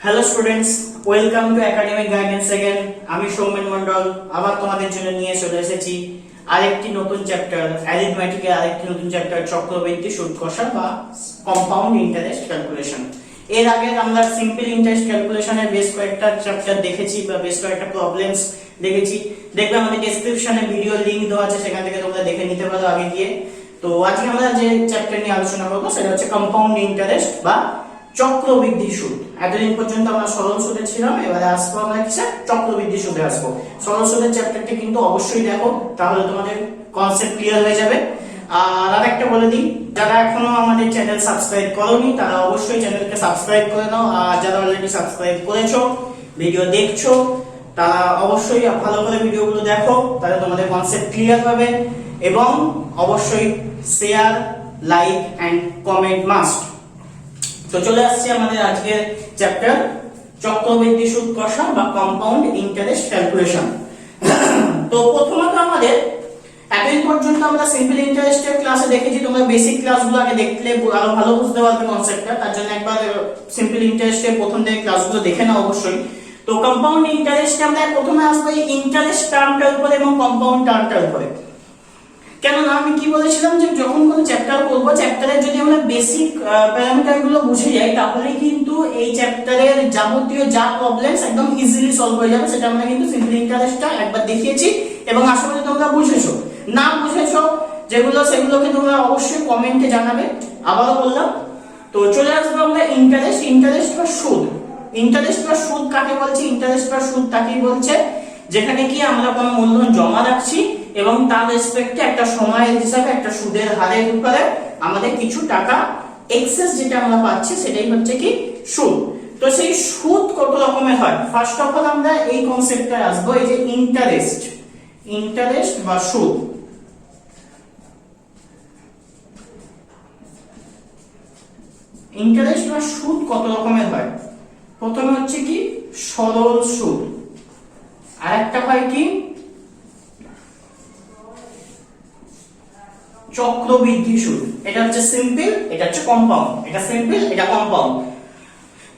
Hello students, welcome to academic guidance second. আমি সৌমেন মন্ডল আবার তোমাদের জন্য নিয়ে চলে এসেছি আরেকটি নতুন চ্যাপ্টার, অ্যারিথমেটিকের আরেকটি নতুন চ্যাপ্টার, চক্রবৃদ্ধি সুদ কষা বা কম্পাউন্ড ইন্টারেস্ট ক্যালকুলেশন। এর আগে আমরা সিম্পল ইন্টারেস্ট ক্যালকুলেশনের বেশ কয়েকটা চ্যাপ্টার দেখেছি বা বেশ কয়েকটা প্রবলেমস দেখেছি। দেখবে আমাদের ডেসক্রিপশনে ভিডিও লিংক দেওয়া আছে, সেখান থেকে তোমরা দেখে নিতে পারো আগে গিয়ে। তো আজকে আমরা যে চ্যাপ্টার নিয়ে আলোচনা করবো সেটা হচ্ছে কম্পাউন্ড ইন্টারেস্ট বা চক্রবৃদ্ধি সুদ। এতদিন পর্যন্ত আমরা সরল সুদে ছিলাম, এবারে আসবো আমরা কিসে? চক্রবৃদ্ধি সুদে আসবো। সরল সুদের চ্যাপ্টারটি কিন্তু অবশ্যই দেখো, তাহলে তোমাদের কনসেপ্ট ক্লিয়ার হয়ে যাবে। আর আরেকটা বলে দিই, যারা এখনো আমাদের চ্যানেল সাবস্ক্রাইব করোনি তারা অবশ্যই চ্যানেলকে সাবস্ক্রাইব করে নাও, আর যারা অলরেডি সাবস্ক্রাইব করেছো, ভিডিও দেখছো, তারা অবশ্যই ভালো করে ভিডিওগুলো দেখো, তাহলে তোমাদের কনসেপ্ট ক্লিয়ার হবে। এবং অবশ্যই share, like and comment must. তো চলে আসছে আমাদের আজকের চ্যাপ্টার, চক্রবৃদ্ধি সুদ কষা বা কম্পাউন্ড ইন্টারেস্ট ক্যালকুলেশন। তো প্রথমত আমাদের এতদিন পর্যন্ত আমরা সিম্পল ইন্টারেস্টের ক্লাসে দেখেছি, তোমরা বেসিক ক্লাসগুলো আগে দেখলে আরো ভালো বুঝতে পারবে কনসেপ্টটা। তার জন্য একবার সিম্পল ইন্টারেস্টের প্রথম থেকে ক্লাসগুলো দেখে নাও অবশ্যই। তো কম্পাউন্ড ইন্টারেস্ট আমরা প্রথমে আসবো এই ইন্টারেস্ট টার্মটার উপরে এবং কম্পাউন্ড টার্মটার উপরে। কেননা আমি কি বলেছিলাম যে যখন কোনো চ্যাপ্টার করবো, চ্যাপ্টারের যদি আমরা বেসিক প্যারামিটার গুলো বুঝে যাই, তাহলে কিন্তু এই চ্যাপ্টারের যাবতীয় যা প্রবলেমস একদম ইজিলি সলভ হয়ে যাবে। সেটা আমরা কিন্তু সিম্পল ইন্টারেস্টটা একবার দেখিয়েছি এবং আশা করি তোমরা বুঝেছো। না বুঝেছো যেগুলো, সেগুলোকে তোমরা অবশ্যই কমেন্টে জানাবে। আবারও বললাম, তো চলে আসবো আমরা ইন্টারেস্ট বা সুদ। ইন্টারেস্ট বা সুদ কাকে বলছে? ইন্টারেস্ট বা সুদ তাকেই বলছে যেখানে কি আমরা কোনো মূলধন জমা রাখছি এবং তার রেসপেক্টে একটা সময়ের হিসাবে একটা সুদের হারের উপরে আমাদের কিছু টাকা এক্সেস যেটা আমরা পাচ্ছি সেটাই হচ্ছে কি সুদ। তো সেই সুদ কত রকমের হয়? ফার্স্ট অফ অল আমরা এই কনসেপ্টে আসবো, এই যে ইন্টারেস্ট বা সুদ। ইন্টারেস্ট বা সুদ কত রকমের হয়? প্রথমে হচ্ছে কি সরল সুদ, আর একটা হয় কি চক্রবৃদ্ধি সুদ। এটা হচ্ছে সিম্পল, এটা হচ্ছে কম্পাউন্ড। এটা সিম্পল, এটা কম্পাউন্ড।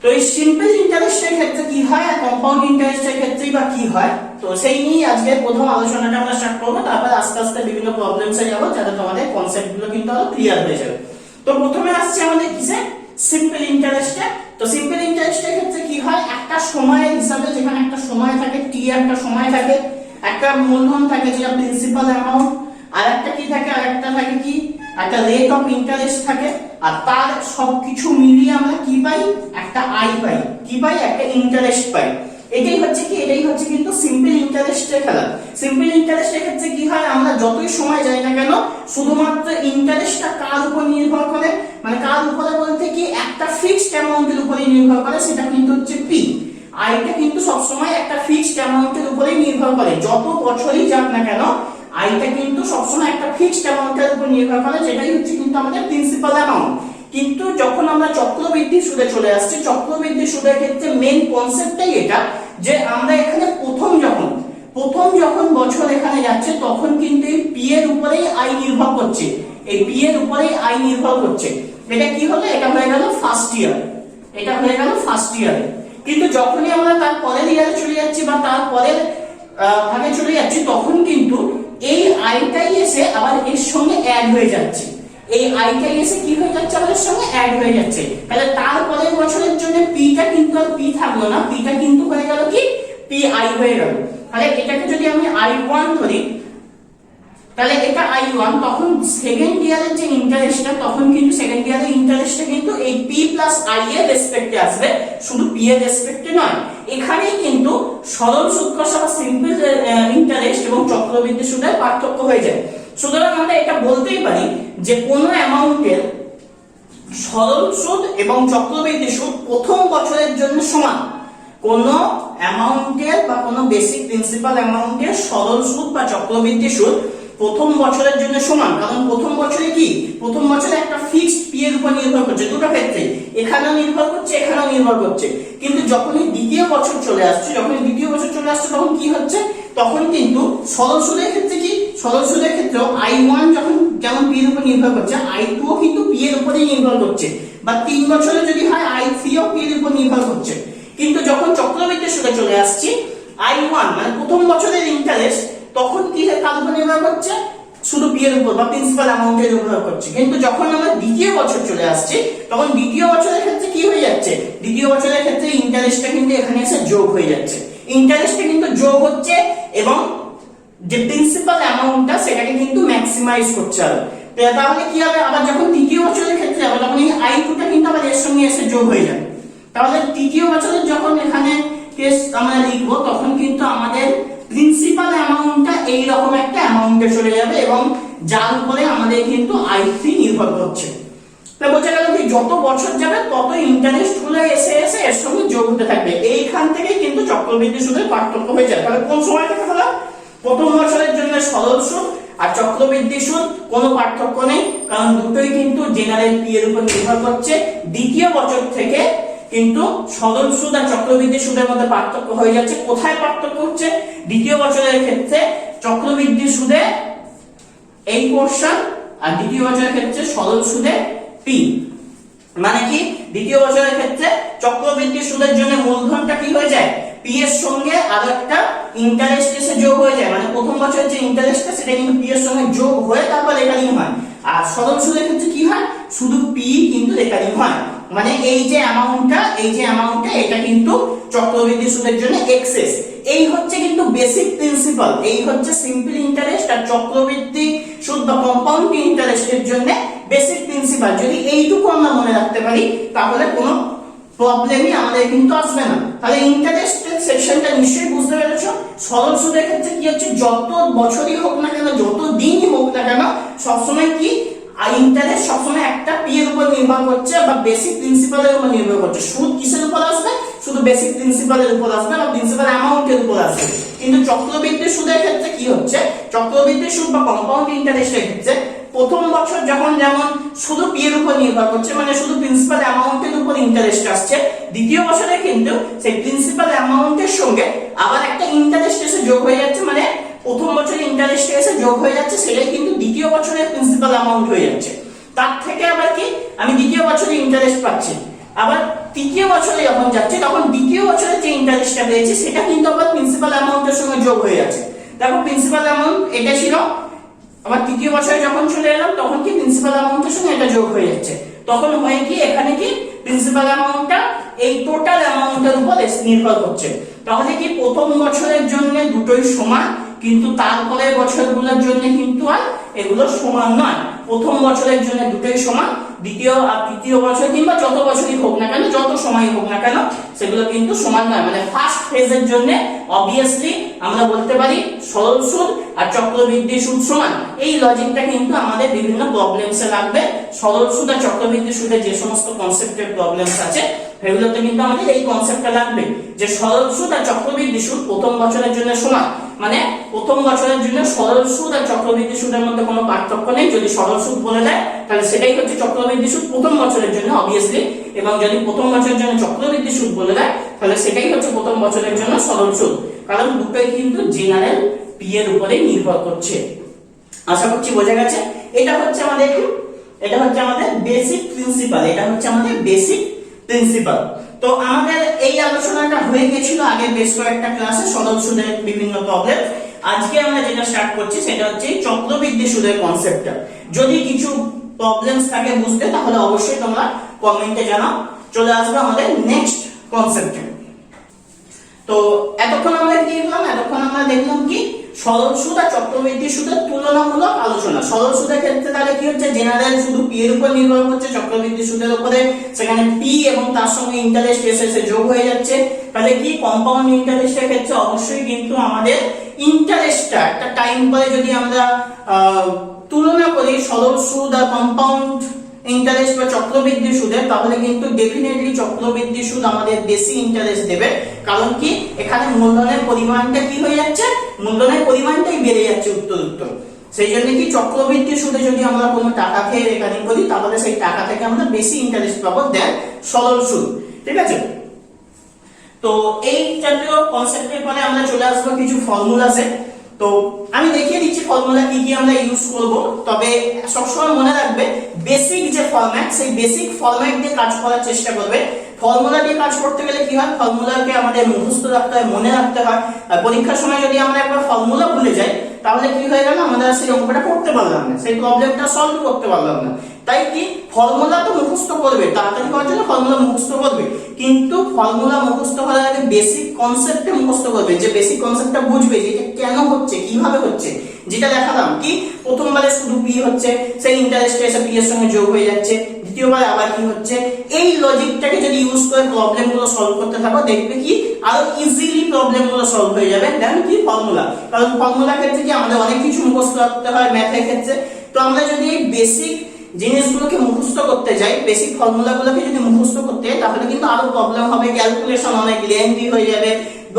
তো এই সিম্পল ইন্টারেস্টের ক্ষেত্রে কি হয় আর কম্পাউন্ড ইন্টারেস্টের ক্ষেত্রে বা কি হয়, তো সেই নিয়ে আজকে প্রথম আলোচনাটা আমরা স্টার্ট করবো। তারপর আস্তে আস্তে বিভিন্ন প্রবলেমসে যাবো, যাতে তোমাদের কনসেপ্ট গুলো কিন্তু আরো ক্লিয়ার হয়ে যাবে। তো প্রথমে আসছে আমাদের কিসে? সিম্পল ইন্টারেস্টে। তো সিম্পল ইন্টারেস্টের ক্ষেত্রে কি হয়, একটা সময়ের হিসাবে, যেখানে একটা সময় থাকে টি, একটা সময় থাকে, একটা মূলধন থাকে যেটা প্রিন্সিপাল অ্যামাউন্ট, আর একটা কি থাকে, আর একটা থাকে কি একটা রেট অফ ইন্টারেস্ট থাকে, আর তার সবকিছু মিলিয়ে আমরা কি পাই? একটা আই পাই। কি পাই? একটা ইন্টারেস্ট পাই। এটাই হচ্ছে কিন্তু সিম্পল ইন্টারেস্টের খেলা। সিম্পল ইন্টারেস্টের ক্ষেত্রে কি হয়, আমরা যতই সময় যাই না কেন, শুধুমাত্র ইন্টারেস্টটা কার উপর নির্ভর করে, মানে কার উপরে বলতে কি একটা ফিক্সড অ্যামাউন্টের উপরে নির্ভর করে, সেটা কিন্তু হচ্ছে পি। আইটা কিন্তু সবসময় একটা ফিক্সড অ্যামাউন্টের উপরে নির্ভর করে, যত বছরই যাক না কেন আইটা কিন্তু সবসময় একটা ফিক্সড অ্যামাউন্টের উপর নির্ভর করে, যেটাই হচ্ছে কিন্তু আমাদের প্রিন্সিপাল অ্যামাউন্ট। কিন্তু যখন আমরা চক্রবৃদ্ধি সুদে চলে আসছি, চক্রবৃদ্ধি সুদের ক্ষেত্রে মেইন কনসেপ্টটাই এটা যে আমরা এখানে প্রথম যখন বছর এখানে যাচ্ছে, তখন কিন্তু এই পি এর উপরেই আই নির্ভর করছে। এই পি এর উপরেই আই নির্ভর করছে। এটা কি হলো? এটা হয়ে গেল ফার্স্ট ইয়ার। এটা হয়ে গেল ফার্স্ট ইয়ারে। কিন্তু যখনই আমরা তার পরের ইয়ারে চলে যাচ্ছি বা তার পরের ভাগে চলে যাচ্ছি, তখন কিন্তু এই আইটাই এসে আবার এর সঙ্গে অ্যাড হয়ে যাচ্ছে। এই আইটাই এসে কি হয়ে যাচ্ছে? আমাদের সঙ্গে অ্যাড হয়ে যাচ্ছে। তাহলে তারপরের বছরের জন্য পিটা কিন্তু আর পি থাকলো না, পিটা কিন্তু হয়ে গেল কি পি আই হয়ে গেল। তাহলে এটাকে যদি আমি i1 ধরি, তাহলে এটা i1, তখন সেকেন্ড ইয়ারের যে ইন্টারেস্টটা, তখন কিন্তু সেকেন্ড ইয়ারের ইন্টারেস্টটা কিন্তু এই p প্লাস i এর রেসপেক্টে আসবে, শুধু p এর রেসপেক্টে নয়। এখানেই কিন্তু সরল সুদ কষা বা সিম্পল ইন্টারেস্ট এবং চক্রবৃদ্ধি সুদের পার্থক্য হয়ে যায়। সুতরাং আমরা এটা বলতেই পারি যে কোনো অ্যামাউন্টের সরল সুদ এবং চক্রবৃদ্ধি সুদ প্রথম বছরের জন্য সমান। কোন অ্যামাউন্টের বা কোন বেসিক প্রিন্সিপাল অ্যামাউন্টের সরল সুদ বা চক্রবৃদ্ধি সুদ প্রথম বছরের জন্য সমান। কারণ প্রথম বছরে কি, প্রথম বছরে একটা ফিক্সড পি এর উপর নির্ভর করছে, দুটো ক্ষেত্রে, এখানেও নির্ভর করছে, এখানেও নির্ভর করছে। কিন্তু যখনই দ্বিতীয় বছর চলে আসছে, তখন কি হচ্ছে? তখন কিন্তু সরল সুদের ক্ষেত্রে কি, সরল সুদের ক্ষেত্রে i1 যখন যেমন পি এর উপর নির্ভর করছে, i2 ও কিন্তু পি এর উপরেই নির্ভর করছে। বা 3 বছরে যদি হয় i3 ও পি এর উপর নির্ভর করছে। চক্রবৃদ্ধি সুদে চলে আসছি, I1 মানে প্রথম বছরের ইন্টারেস্ট তখন কি কার উপর নির্ভর করছে, শুধু পি এর উপর বা প্রিন্সিপাল অ্যামাউন্টের উপর নির্ভর করছে। কিন্তু যখন আমরা দ্বিতীয় বছর চলে আসছি তখন দ্বিতীয় বছরের ক্ষেত্রে কি হয়ে যাচ্ছে, দ্বিতীয় বছরের ক্ষেত্রে ইন্টারেস্টটা কিন্তু এখানে এসে যোগ হয়ে যাচ্ছে, ইন্টারেস্টটা কিন্তু যোগ হচ্ছে এবং যে প্রিন্সিপাল অ্যামাউন্টটা সেটাকে কিন্তু ম্যাক্সিমাইজ করছে। আর তাহলে কি হবে, আবার যখন তৃতীয় বছরের ক্ষেত্রে আবার তখন এই I2টা কিন্তু আবার এর সঙ্গে এসে যোগ হয়ে যাবে। তাহলে তৃতীয় বছরের যখন এখানে কেস আমরা লিখব তখন কিন্তু আমাদের প্রিন্সিপাল অ্যামাউন্টটা এই রকম একটা অ্যামাউন্টে চলে যাবে এবং যার উপরে আমাদের কিন্তু I3 নির্ভর করছে। তো বোঝা গেল কি যত বছর যাবে তত ইন্টারেস্ট গুলো এসে এসে এর সঙ্গে যোগ হতে থাকবে, এইখান থেকে কিন্তু চক্রবৃদ্ধি সুদের পার্থক্য হয়ে যায়। তাহলে কোন সময় থেকে হলো, প্রথম বছরের জন্য সরল সুদ আর চক্রবৃদ্ধি সুদ কোনো পার্থক্য নেই, কারণ দুটোই কিন্তু জেনারেল পি এর উপর নির্ভর করছে। দ্বিতীয় বছর থেকে কিন্তু সরল সুদ আর চক্রবৃদ্ধি সুদের মধ্যে পার্থক্য হয়ে যাচ্ছে। কোথায় পার্থক্য হচ্ছে, দ্বিতীয় বছরের ক্ষেত্রে চক্রবৃদ্ধি সুদে এই পোরশন আর দ্বিতীয় বছরের ক্ষেত্রে সরল সুদে পি। মানে কি, দ্বিতীয় বছরের ক্ষেত্রে চক্রবৃদ্ধি সুদের জন্য মূলধনটা কি হয়ে যায়, পি এর সঙ্গে আরো একটা ইন্টারেস্ট এসে যোগ হয়ে যায়, মানে প্রথম বছরের যে ইন্টারেস্টটা সেটা কিন্তু পি এর সঙ্গে যোগ হয়ে তারপর রেকারিং হয়। আর সরল সুদের ক্ষেত্রে কি হয়, শুধু পি কিন্তু রেকারিং হয়, মানে এই যে অ্যামাউন্টটা এটা কিন্তু চক্রবৃদ্ধি সুদের জন্য এক্সেস। এই হচ্ছে কিন্তু বেসিক প্রিন্সিপাল, এই হচ্ছে সিম্পল ইন্টারেস্ট আর চক্রবৃদ্ধি সুদ বা কম্পাউন্ড ইন্টারেস্টের জন্য বেসিক প্রিন্সিপাল। যদি এইটুকু আমরা মনে রাখতে পারি তাহলে কোনো প্রবলেমই আমাদের কিন্তু আসবে না। তাহলে ইন্টারেস্টের সেকশনটা নিশ্চয়ই বুঝতে পেরেছো। সরল সুদের ক্ষেত্রে কি হচ্ছে, যত বছরই হোক না কেন, যত দিনই হোক না কেন, সবসময় কি ইন্টারেস্ট সবসময় একটা পি এর উপর নির্ভর করছে বা বেসিক প্রিন্সিপালের উপর নির্ভর করছে। সুদ কিসের উপর আসবে, শুধু বেসিক প্রিন্সিপালের উপর আসবে বা প্রিন্সিপাল অ্যামাউন্টের উপর আসবে। কিন্তু চক্রবৃদ্ধি সুদের ক্ষেত্রে কি হচ্ছে, চক্রবৃদ্ধি সুদ বা কম্পাউন্ড ইন্টারেস্টের ক্ষেত্রে প্রথম বছর যখন যেমন শুধু পি এর উপর নির্ভর করছে, মানে শুধু প্রিন্সিপাল অ্যামাউন্টের উপর ইন্টারেস্ট আসছে, দ্বিতীয় বছরে কিন্তু সেই প্রিন্সিপাল অ্যামাউন্টের সঙ্গে আবার একটা ইন্টারেস্ট এসে যোগ হয়ে যাচ্ছে, মানে প্রথম বছরে ইন্টারেস্ট এসে যোগ হয়ে যাচ্ছে, সেটাই কিন্তু দ্বিতীয় বছরের প্রিন্সিপাল অ্যামাউন্ট হয়ে যাচ্ছে। তার থেকে আবার কি, আমি দ্বিতীয় বছরে ইন্টারেস্ট পাচ্ছি, আবার তৃতীয় বছরে যখন যাচ্ছে তখন দ্বিতীয় বছরের যে ইন্টারেস্টটা পেয়েছি সেটা কিন্তু আবার প্রিন্সিপাল অ্যামাউন্টের সঙ্গে যোগ হয়ে যাচ্ছে। দেখো প্রিন্সিপাল অ্যামাউন্ট এটা ছিল, আবার তৃতীয় বছরে যখন চলে এলাম তখন কি প্রিন্সিপাল অ্যামাউন্টের সঙ্গে এটা যোগ হয়ে যাচ্ছে। তখন হয় কি, এখানে কি প্রিন্সিপাল অ্যামাউন্টটা এই টোটাল অ্যামাউন্টের উপর নির্ভর করছে। তাহলে কি প্রথম বছরের জন্য দুটোই সমান, কিন্তু তারপরের বছরগুলোর জন্য কিন্তু আর এগুলো সমান নয়। প্রথম বছরের জন্য দুটোই সমান, দ্বিতীয় আর তৃতীয় বছর কিংবা যত বছরই হোক না কেন, যত সময় হোক না কেন, সেগুলো কিন্তু সমান নয়। মানে ফার্স্ট ফেজের জন্য অবভিয়াসলি আমরা বলতে পারি সরল সুদ আর চক্রবৃদ্ধি সুদ সমান। এই লজিকটা কিন্তু আমাদের বিভিন্ন প্রবলেমসে লাগবে। সরল সুদ আর চক্রবৃদ্ধি সুদের যে সমস্ত কনসেপ্টের প্রবলেমস আছে সেগুলোতে কিন্তু আমাদের এই কনসেপ্টটা লাগবে যে সরল সুদ আর চক্রবৃদ্ধি সুদ প্রথম বছরের জন্য সমান, মানে প্রথম বছরের জন্য সরল সুদ আর চক্রবৃদ্ধি সুদের মধ্যে কোনো পার্থক্য নেই। যদি সরল সুদ বলে দেয় তাহলে সেটাই হচ্ছে চক্রবৃদ্ধি সুদ প্রথম বছরের জন্য অবভিয়াসলি, এবং যদি প্রথম বছরের জন্য চক্রবৃদ্ধি সুদ বলে দেয় তাহলে সেটাই হচ্ছে প্রথম বছরের জন্য সরল সুদ, কারণ দুটোই কিন্তু জেনারেল পি এর উপরেই নির্ভর করছে। আশা করছি বোঝা গেছে। এটা হচ্ছে আমাদের বেসিক প্রিন্সিপাল, এটা হচ্ছে আমাদের বেসিক প্রিন্সিপাল। তো আমাদের এই আলোচনাটা হয়ে গেছিল আগে বেশ কয়েকটা ক্লাসে সরল সুদের বিভিন্ন প্রবলেম। আজকে আমরা যেটা স্টার্ট করছি সেটা হচ্ছে চক্রবৃদ্ধি সুদের কনসেপ্টটা। যদি কিছু প্রবলেমস থাকে বুঝতে তাহলে অবশ্যই তোমরা কমেন্টে জানাও। চলে আসবে আমাদের নেক্সট কনসেপ্টে। তো এতক্ষণ আমরা কি দেখলাম, এতক্ষণ আমরা দেখলাম কি সরল সুদ আর চক্রবৃদ্ধি সুদের তুলনামূলক আলোচনা। সরল সুদের ক্ষেত্রে তাহলে কি হচ্ছে, জেনারেল শুধু পি এর উপর নির্ভর করছে, চক্রবৃদ্ধি সুদের উপরে সেখানে পি এবং তার সঙ্গে ইন্টারেস্ট এসে যোগ হয়ে যাচ্ছে। তাহলে কি কম্পাউন্ড ইন্টারেস্টের ক্ষেত্রে অবশ্যই কিন্তু আমাদের ইন্টারেস্টটা একটা টাইম পরে যদি আমরা তুলনা করি সরল সুদ আর কম্পাউন্ড ইন্টারেস্ট বা চক্রবৃদ্ধি সুদের, তাহলে কিন্তু ডেফিনেটলি চক্রবৃদ্ধি সুদ আমাদের বেশি ইন্টারেস্ট দেবে। কারণ কি, এখানে মূলধনের পরিমাণটা কি হয়ে যাচ্ছে, মূলধনের পরিমাণটাই বেড়ে যাচ্ছে উত্তর। সেই জন্য কি চক্রবৃদ্ধি সুদে যদি আমরা কোনো টাকা খেয়ে রেকারিং করি তাহলে সেই টাকা থেকে আমরা বেশি ইন্টারেস্ট পাবো দেন সরল সুদ। ঠিক আছে, তো এই জাতীয় কনসেপ্টের পরে আমরা চলে আসবো কিছু ফর্মুলাসে। তো আমি দেখিয়ে দিচ্ছি ফর্মুলা কি কি আমরা ইউজ করব, তবে সবসময় মনে রাখবে বেসিক যে ফরম্যাট সেই বেসিক ফরম্যাট দিয়ে কাজ করার চেষ্টা করবে। ফর্মুলা দিয়ে কাজ করতে গেলে কি হয়, ফর্মুলাকে আমাদের মুখস্থ রাখতে হয়, মনে রাখতে হয়। আর পরীক্ষার সময় যদি আমরা একবার ফর্মুলা ভুলে যাই তাহলে কি হয়ে গেল, আমাদের সেই অঙ্কটা করতে পারলাম না, সেই প্রবলেমটা সলভ করতে পারলাম না। তাই কি ফর্মুলা তো মুখস্থ করবে, তাড়াতাড়ি করার জন্য ফর্মুলা মুখস্থ করবে, কিন্তু ফর্মুলা মুখস্থ করার আগে বেসিক কনসেপ্টটা মুখস্থ করবে, যে বেসিক কনসেপ্টটা বুঝবে যে এটা কেন হচ্ছে, কিভাবে হচ্ছে। যেটা দেখালাম কি প্রথমবারে শুধু পি হচ্ছে, সেই ইন্টারেস্ট এসে পি এর সঙ্গে যোগ হয়ে যাচ্ছে, দ্বিতীয়বার আবার কি হচ্ছে, এই লজিকটাকে যদি ইউজ করে প্রবলেমগুলো সলভ করতে থাকো দেখবে কি আরো ইজিলি প্রবলেমগুলো সলভ হয়ে যাবে দেন কি ফর্মুলা। কারণ ফর্মুলা ক্ষেত্রে কি আমাদের অনেক কিছু মুখস্থ রাখতে হয় ম্যাথের ক্ষেত্রে, তো আমরা যদি এই বেসিক জিনিসগুলোকে মুখস্থ করতে যাই, বেসিক ফর্মুলাগুলোকে যদি মুখস্থ করতে যাই তাহলে কিন্তু আরো প্রবলেম হবে, ক্যালকুলেশন অনেক লেন্থি হয়ে যাবে,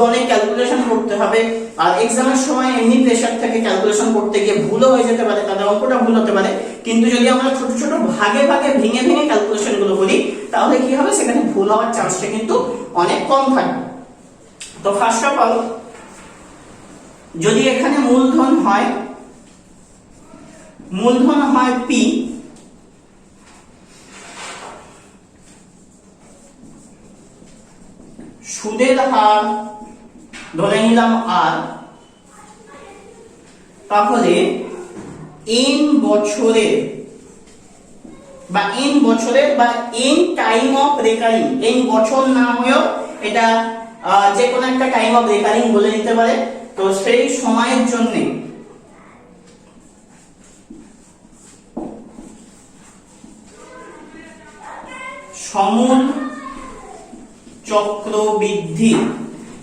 অনেক ক্যালকুলেশন করতে হবে। আর এক্সামের সময় এমনি প্রেসার থেকে ক্যালকুলেশন করতে গিয়ে ভুলও হয়ে যেতে পারে, তাদের অঙ্কটা ভুল হতে পারে। কিন্তু যদি আমরা ছোট ছোট ভাগে ভাগে ভেঙে ভেঙে ক্যালকুলেশন গুলো করি তাহলে কি হবে, সেখানে ভুল হওয়ার চান্সটা কিন্তু অনেক কম থাকবে। তো ফার্স্ট অফ অল যদি এখানে মূলধন হয় পি, সুদের হার ধরে নিলাম আর, তাহলে n বছরের বা n time of recurring, n বছর না হয়েও এটা যে কোনো একটা টাইম অফ রেকারিং বলে দিতে পারে। তো সেই সময়ের জন্য সমূল চক্রবৃদ্ধি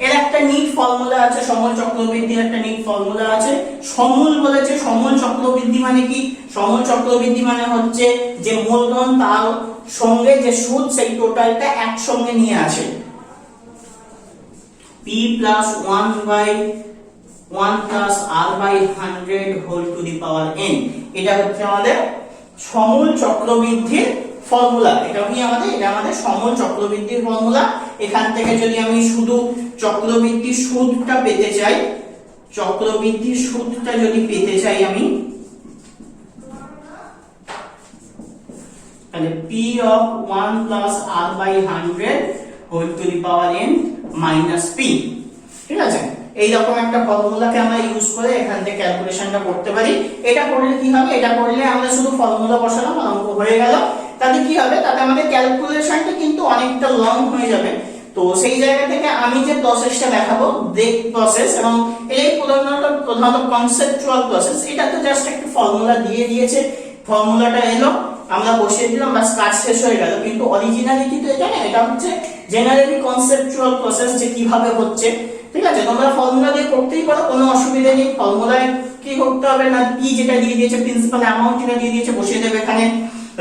এর একটা নিট ফর্মুলা আছে, সমূল চক্রবৃদ্ধির একটা নিট ফর্মুলা আছে। সমূল বলেছে, সমূল চক্রবৃদ্ধি মানে কি, সমূল চক্রবৃদ্ধি মানে হচ্ছে যে মূলধন তার সঙ্গে যে সুদ সেই টোটালটা একসঙ্গে নিয়ে আসে, p plus 1 plus r by 100 whole to the power n। এটা হচ্ছে আমাদের সমূল চক্রবৃদ্ধির ফর্মুলা। এটা আমাদের সমূল চক্রবৃদ্ধির ফর্মুলা। এখান থেকে যদি আমি শুধু চক্রবৃদ্ধির সুদটা পেতে চাই, আমি তাহলে p of 1 plus r by 100 whole to the power n minus p, ঠিক আছে। এইরকম একটা ফর্মুলাকে আমরা ইউজ করে এখান থেকে ক্যালকুলেশনটা করতে পারি। এটা করলে কি হবে, এটা করলে আমরা শুধু ফর্মুলা বসালাম আর অঙ্ক হয়ে গেল। তাতে কি হবে, তাতে আমাদের ক্যালকুলেশনটা কিন্তু অনেকটা লং হয়ে যাবে। তো সেই জায়গা থেকে আমি যে প্রসেসটা দেখাবো ব্রেক প্রসেস, এবং এই প্রধানত কনসেপচুয়াল প্রসেস, এটা তো জাস্ট একটা ফর্মুলা দিয়ে দিয়েছে, ফর্মুলাটা এলো আমরা বসিয়ে দিলাম, বাস কাজ শেষ হয়ে গেল। কিন্তু অরিজিনালি কিন্তু এটা না, এটা হচ্ছে জেনারেলি কনসেপচুয়াল প্রসেস যে কিভাবে হচ্ছে, ঠিক আছে। তোমরা ফর্মুলা দিয়ে করতেই পারো, কোনো অসুবিধা নেই। ফর্মুলায় কি করতে হবে না, পি যেটা দিয়ে দিয়েছে, প্রিন্সিপাল অ্যামাউন্ট যেটা দিয়ে দিয়েছে বসিয়ে দেবে এখানে,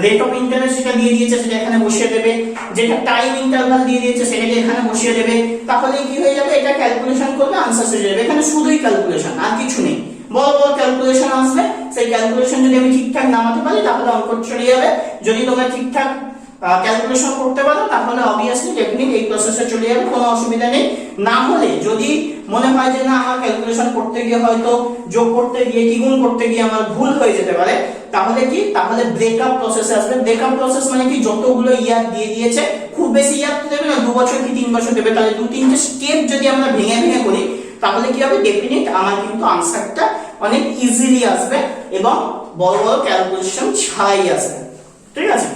রেট অফ ইন্টারেস্ট যেটা দিয়ে দিয়েছে সেটা এখানে বসিয়ে দেবে, যেটা টাইম ইন্টারভাল দিয়ে দিয়েছে সেটাকে এখানে বসিয়ে দেবে। তাহলে কি হয়ে যাবে, এটা ক্যালকুলেশন করবে আনসার হয়ে যাবে। এখানে শুধুই ক্যালকুলেশন, আর কিছু নেই। বড় বড় ক্যালকুলেশন আসবে, সেই ক্যালকুলেশন যদি আমি ঠিকঠাক নামাতে পারি তাহলে অঙ্ক চলে যাবে। যদি তোমরা ঠিকঠাক ক্যালকুলেশন করতে পারো তাহলে অবভিয়াসলি ডেফিনেটলি এই প্রসেসে চলে যাবে, কোনো অসুবিধা নেই। না হলে যদি মনে হয় যে না আমার ক্যালকুলেশন করতে গিয়ে হয়তো যোগ করতে গিয়ে কি গুণ করতে গিয়ে আমার ভুল হয়ে যেতে পারে, তাহলে ব্রেকআপ প্রসেসে আসবে। ব্রেকআপ প্রসেস মানে কি, যতগুলো ইয়ার দিয়ে দিয়েছে, খুব বেশি ইয়ার তো দেবে না, 2 বছর কি 3 বছর দেবে, তাহলে 2-3টে স্টেপ যদি আমরা ভেঙে ভেঙে করি তাহলে কি হবে, ডেফিনেট আমার কিন্তু আনসারটা অনেক ইজিলি আসবে এবং বড় বড় ক্যালকুলেশন ছাড়াই আসবে, ঠিক আছে।